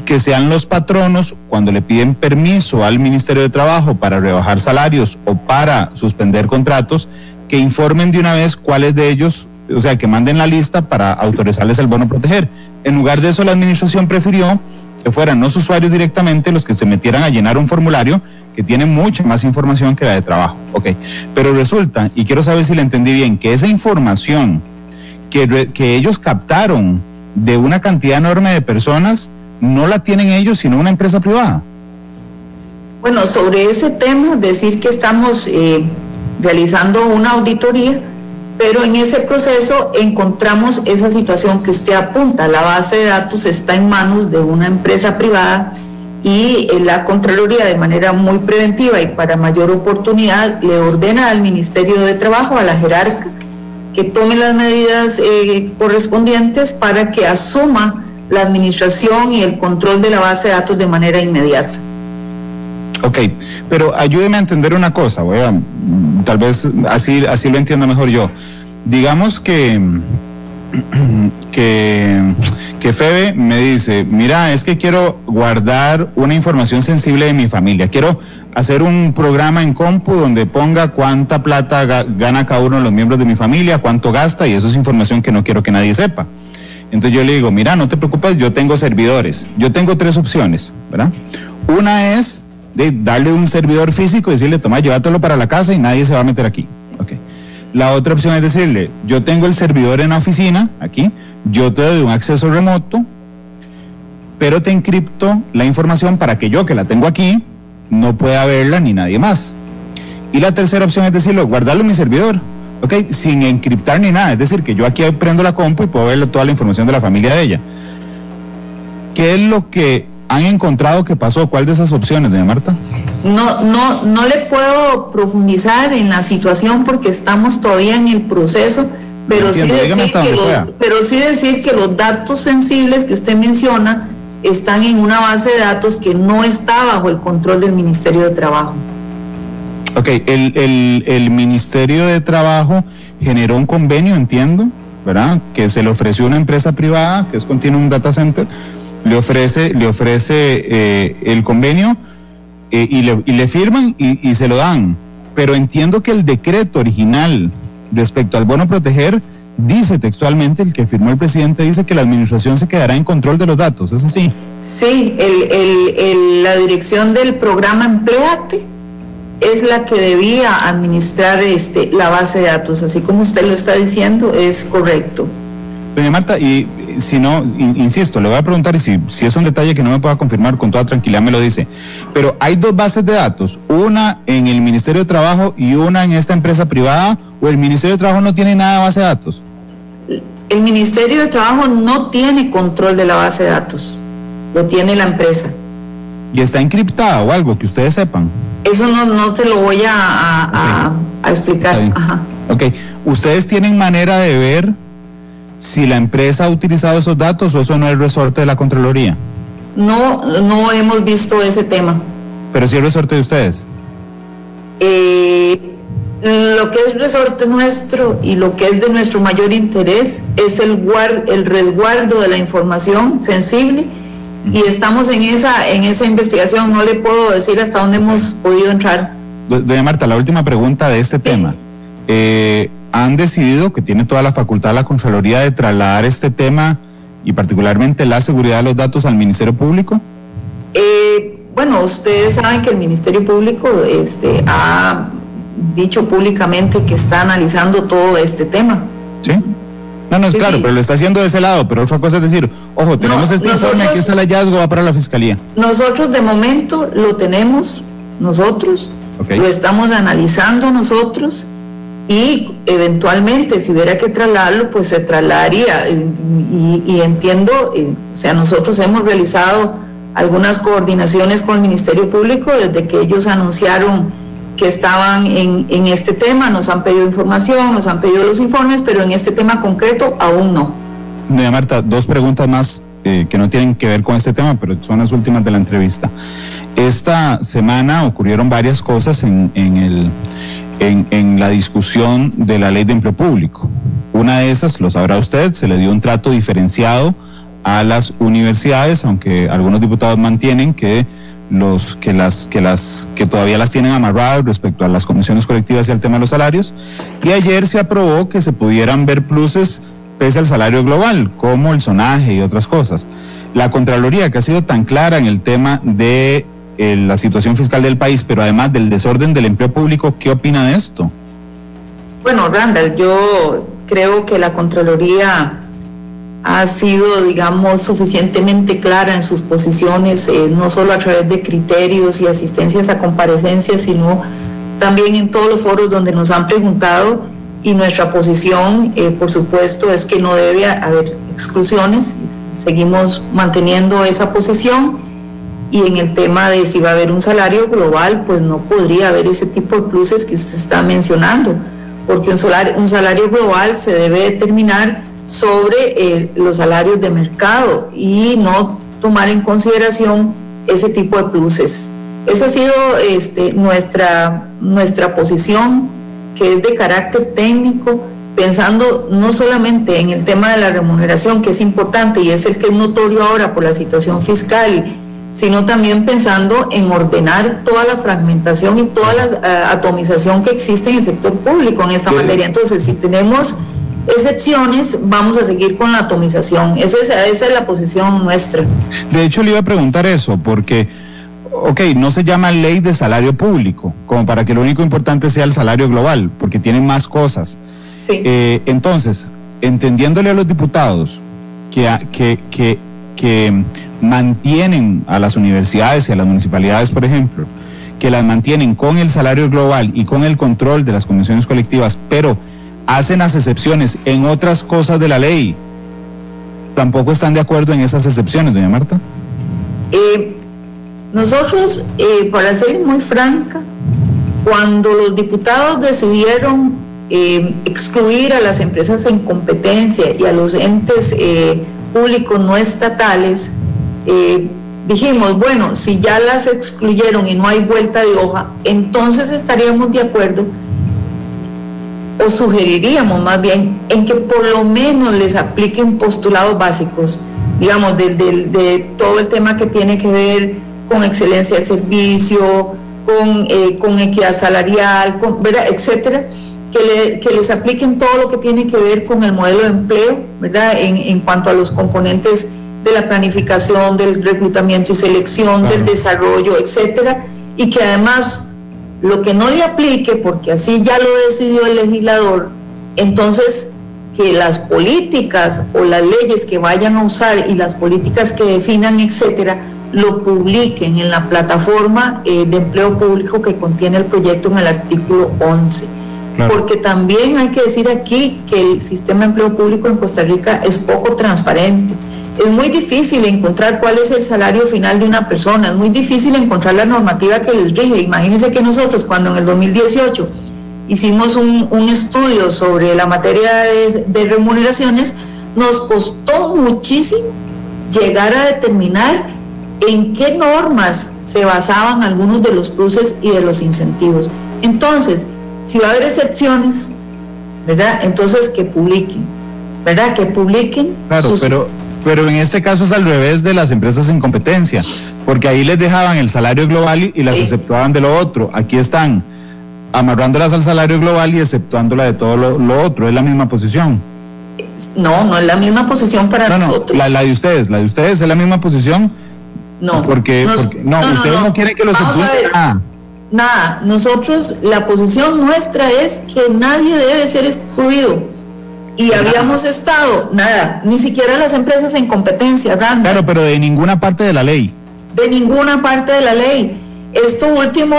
que sean los patronos, cuando le piden permiso al Ministerio de Trabajo para rebajar salarios o para suspender contratos, que informen de una vez cuáles de ellos, o sea, que manden la lista para autorizarles el bono proteger. En lugar de eso, la administración prefirió que fueran los usuarios directamente los que se metieran a llenar un formulario que tiene mucha más información que la de trabajo. Ok, pero resulta, y quiero saber si le entendí bien, que esa información que ellos captaron de una cantidad enorme de personas no la tienen ellos, sino una empresa privada. Bueno, sobre ese tema, decir que estamos realizando una auditoría, pero en ese proceso encontramos esa situación que usted apunta. La base de datos está en manos de una empresa privada y la Contraloría, de manera muy preventiva y para mayor oportunidad, le ordena al Ministerio de Trabajo, a la jerarca, que tome las medidas correspondientes para que asuma la administración y el control de la base de datos de manera inmediata. Ok, pero ayúdeme a entender una cosa, tal vez así lo entiendo mejor yo. Digamos que Febe me dice, mira, es que quiero guardar una información sensible de mi familia, quiero hacer un programa en compu donde ponga cuánta plata gana cada uno de los miembros de mi familia, cuánto gasta, y eso es información que no quiero que nadie sepa. Entonces yo le digo, mira, no te preocupes, yo tengo servidores. Yo tengo 3 opciones, ¿verdad? Una es de darle un servidor físico y decirle, toma, llévatelo para la casa y nadie se va a meter aquí. Okay. La otra opción es decirle, yo tengo el servidor en la oficina, aquí, yo te doy un acceso remoto, pero te encripto la información para que yo, que la tengo aquí, no pueda verla ni nadie más. Y la tercera opción es decirle, guardarlo en mi servidor. Ok, sin encriptar ni nada, es decir, que yo aquí prendo la compu y puedo ver toda la información de la familia de ella. ¿Qué es lo que han encontrado que pasó? ¿Cuál de esas opciones, doña Marta? No le puedo profundizar en la situación porque estamos todavía en el proceso, pero sí decir que los datos sensibles que usted menciona están en una base de datos que no está bajo el control del Ministerio de Trabajo. Ok, el Ministerio de Trabajo generó un convenio, entiendo, ¿verdad?, que se le ofreció a una empresa privada, que es Continuum Data Center, le ofrece el convenio y le firman y se lo dan. Pero entiendo que el decreto original respecto al bono proteger dice textualmente, el que firmó el presidente, dice que la administración se quedará en control de los datos, ¿es así? Sí, la dirección del programa Empléate es la que debía administrar la base de datos, así como usted lo está diciendo, es correcto. Doña Marta, y si no, insisto, le voy a preguntar, y si es un detalle que no me pueda confirmar, con toda tranquilidad me lo dice, pero hay dos bases de datos, una en el Ministerio de Trabajo y una en esta empresa privada, o el Ministerio de Trabajo no tiene nada de base de datos. El Ministerio de Trabajo no tiene control de la base de datos, lo tiene la empresa. ¿Y está encriptada o algo que ustedes sepan? Eso no te lo voy a explicar. Ajá. Ok, ¿ustedes tienen manera de ver si la empresa ha utilizado esos datos o eso no es resorte de la Contraloría? No hemos visto ese tema. ¿Pero sí es resorte de ustedes? Lo que es resorte nuestro y lo que es de nuestro mayor interés es el resguardo de la información sensible, y estamos en esa investigación. No le puedo decir hasta dónde hemos podido entrar. Doña Marta, la última pregunta de este tema. ¿Han decidido, que tiene toda la facultad la Contraloría, de trasladar este tema y particularmente la seguridad de los datos al Ministerio Público? Bueno, ustedes saben que el Ministerio Público ha dicho públicamente que está analizando todo este tema. ¿Sí? No, es claro, sí. Pero lo está haciendo de ese lado, pero otra cosa es decir, ojo, tenemos informe, aquí está el hallazgo, va para la Fiscalía. Nosotros de momento lo tenemos nosotros, okay. Lo estamos analizando nosotros, y eventualmente si hubiera que trasladarlo, pues se trasladaría, y entiendo, o sea, nosotros hemos realizado algunas coordinaciones con el Ministerio Público desde que ellos anunciaron que estaban en este tema, nos han pedido información, nos han pedido los informes, pero en este tema concreto aún no. Doña Marta, dos preguntas más que no tienen que ver con este tema, pero son las últimas de la entrevista. Esta semana ocurrieron varias cosas en la discusión de la Ley de Empleo Público. Una de esas, lo sabrá usted, se le dio un trato diferenciado a las universidades, aunque algunos diputados mantienen que todavía las tienen amarradas respecto a las comisiones colectivas y al tema de los salarios. Y ayer se aprobó que se pudieran ver pluses pese al salario global, como el sonaje y otras cosas. La Contraloría, que ha sido tan clara en el tema de la situación fiscal del país, pero además del desorden del empleo público, ¿qué opina de esto? Bueno, Randall, yo creo que la Contraloría ha sido, digamos, suficientemente clara en sus posiciones, no solo a través de criterios y asistencias a comparecencias, sino también en todos los foros donde nos han preguntado, y nuestra posición, por supuesto, es que no debe haber exclusiones. Seguimos manteniendo esa posición, y en el tema de si va a haber un salario global, pues no podría haber ese tipo de pluses que usted está mencionando, porque un salario global se debe determinar sobre los salarios de mercado y no tomar en consideración ese tipo de pluses. Esa ha sido nuestra posición, que es de carácter técnico, pensando no solamente en el tema de la remuneración, que es importante y es el que es notorio ahora por la situación fiscal, sino también pensando en ordenar toda la fragmentación y toda la atomización que existe en el sector público en esta materia. Entonces, si tenemos excepciones, vamos a seguir con la atomización. Esa es la posición nuestra. De hecho, le iba a preguntar eso, porque, no se llama ley de salario público, como para que lo único importante sea el salario global, porque tienen más cosas. Sí. Entonces, entendiéndole a los diputados que mantienen a las universidades y a las municipalidades, por ejemplo, que las mantienen con el salario global y con el control de las comisiones colectivas, pero hacen las excepciones en otras cosas de la ley, ¿tampoco están de acuerdo en esas excepciones, doña Marta? Nosotros, para ser muy franca, cuando los diputados decidieron excluir a las empresas en competencia y a los entes públicos no estatales, dijimos, bueno, si ya las excluyeron y no hay vuelta de hoja, entonces estaríamos de acuerdo, o sugeriríamos más bien, en que por lo menos les apliquen postulados básicos, digamos, de todo el tema que tiene que ver con excelencia del servicio, con equidad salarial, ¿verdad?, etcétera, que les apliquen todo lo que tiene que ver con el modelo de empleo, ¿verdad?, en cuanto a los componentes de la planificación, del reclutamiento y selección, del desarrollo, etcétera, y que además lo que no le aplique, porque así ya lo decidió el legislador, entonces que las políticas o las leyes que vayan a usar y las políticas que definan, etcétera, lo publiquen en la plataforma de empleo público que contiene el proyecto en el artículo 11. Claro. Porque también hay que decir aquí que el sistema de empleo público en Costa Rica es poco transparente. Es muy difícil encontrar cuál es el salario final de una persona, es muy difícil encontrar la normativa que les rige. Imagínense que nosotros cuando en el 2018 hicimos un estudio sobre la materia de remuneraciones, nos costó muchísimo llegar a determinar en qué normas se basaban algunos de los pluses y de los incentivos. Entonces, si va a haber excepciones, ¿verdad? Entonces que publiquen, ¿verdad? Que publiquen. Claro, pero en este caso es al revés de las empresas en competencia, porque ahí les dejaban el salario global y las exceptuaban de lo otro. Aquí están amarrándolas al salario global y exceptuándola de todo lo otro. Es la misma posición. No es la misma posición para nosotros. La de ustedes es la misma posición. No. Porque ustedes no quieren que los exceptúen nada. Nada, nosotros, la posición nuestra es que nadie debe ser excluido. Y habíamos estado, ni siquiera las empresas en competencia, Randall. Claro, pero de ninguna parte de la ley. De ninguna parte de la ley. Esto último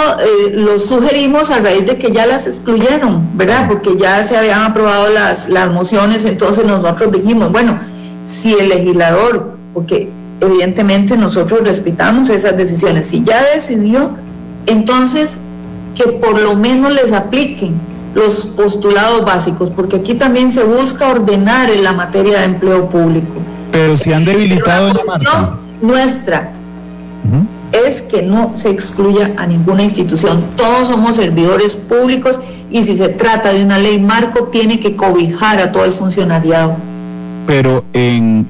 lo sugerimos a raíz de que ya las excluyeron, ¿verdad? Porque ya se habían aprobado las mociones, entonces nosotros dijimos, bueno, si el legislador, porque evidentemente nosotros respetamos esas decisiones, si ya decidió, entonces que por lo menos les apliquen los postulados básicos, porque aquí también se busca ordenar en la materia de empleo público. Pero si han debilitado la posición nuestra es que no se excluya a ninguna institución. Todos somos servidores públicos y si se trata de una ley marco tiene que cobijar a todo el funcionariado. Pero en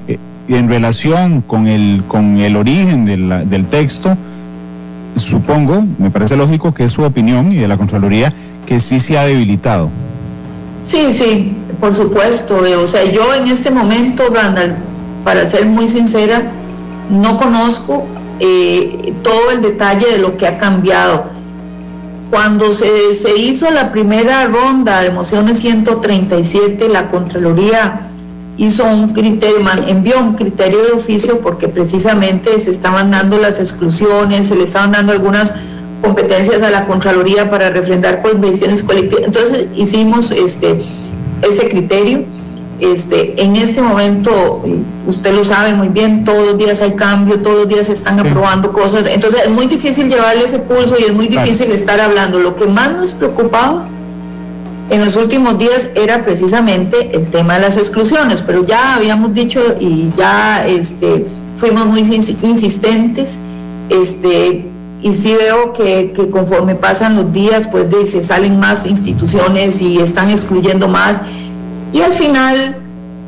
relación con el origen del texto, supongo, me parece lógico que es su opinión y de la Contraloría, que sí se ha debilitado. Sí, por supuesto. O sea, yo en este momento, Randall, para ser muy sincera, no conozco todo el detalle de lo que ha cambiado. Cuando se hizo la primera ronda de mociones 137, la Contraloría hizo envió un criterio de oficio porque precisamente se estaban dando las exclusiones, se le estaban dando algunas competencias a la Contraloría para refrendar convenciones colectivas. Entonces hicimos ese criterio. En este momento, usted lo sabe muy bien, todos los días hay cambio, todos los días se están aprobando cosas, entonces es muy difícil llevarle ese pulso y es muy difícil estar hablando. Lo que más nos preocupaba en los últimos días era precisamente el tema de las exclusiones, pero ya habíamos dicho y ya fuimos muy insistentes, y sí veo que conforme pasan los días, pues se salen más instituciones y están excluyendo más, y al final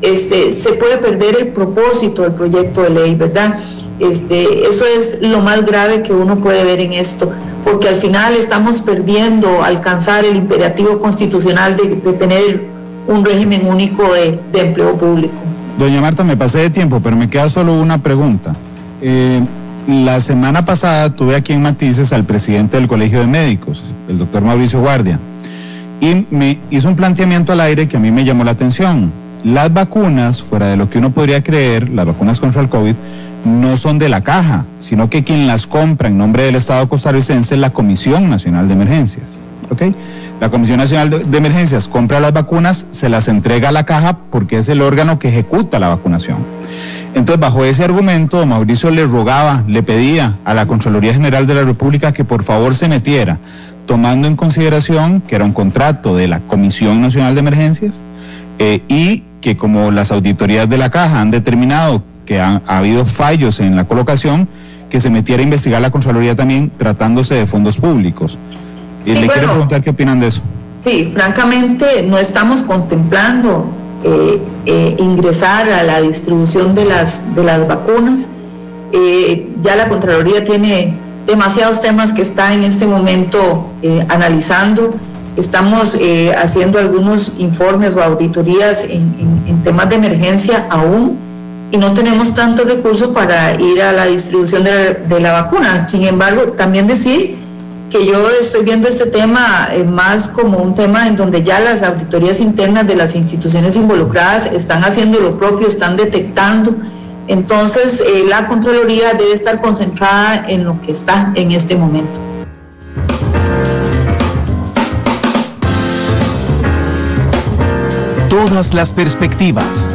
se puede perder el propósito del proyecto de ley, ¿verdad? Eso es lo más grave que uno puede ver en esto, porque al final estamos perdiendo alcanzar el imperativo constitucional de tener un régimen único de empleo público. Doña Marta, me pasé de tiempo, pero me queda solo una pregunta. La semana pasada tuve aquí en Matices al presidente del Colegio de Médicos, el doctor Mauricio Guardia, y me hizo un planteamiento al aire que a mí me llamó la atención. Las vacunas, fuera de lo que uno podría creer, las vacunas contra el COVID, no son de la caja, sino que quien las compra en nombre del Estado costarricense es la Comisión Nacional de Emergencias. ¿Okay? La Comisión Nacional de Emergencias compra las vacunas, se las entrega a la caja porque es el órgano que ejecuta la vacunación. Entonces, bajo ese argumento, Mauricio le pedía a la Contraloría General de la República que por favor se metiera, tomando en consideración que era un contrato de la Comisión Nacional de Emergencias y que como las auditorías de la caja han determinado que ha habido fallos en la colocación, que se metiera a investigar la Contraloría también tratándose de fondos públicos. Sí, le quiero preguntar qué opinan de eso. Sí, francamente no estamos contemplando ingresar a la distribución de las vacunas. Ya la Contraloría tiene demasiados temas que está en este momento analizando. Estamos haciendo algunos informes o auditorías en temas de emergencia aún, y no tenemos tantos recursos para ir a la distribución de la vacuna. Sin embargo, también decir que yo estoy viendo este tema más como un tema en donde ya las auditorías internas de las instituciones involucradas están haciendo lo propio, están detectando. Entonces, la Contraloría debe estar concentrada en lo que está en este momento. Todas las perspectivas,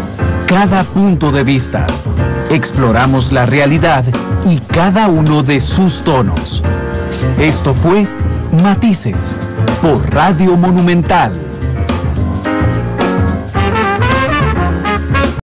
cada punto de vista. Exploramos la realidad y cada uno de sus tonos. Esto fue Matices por Radio Monumental.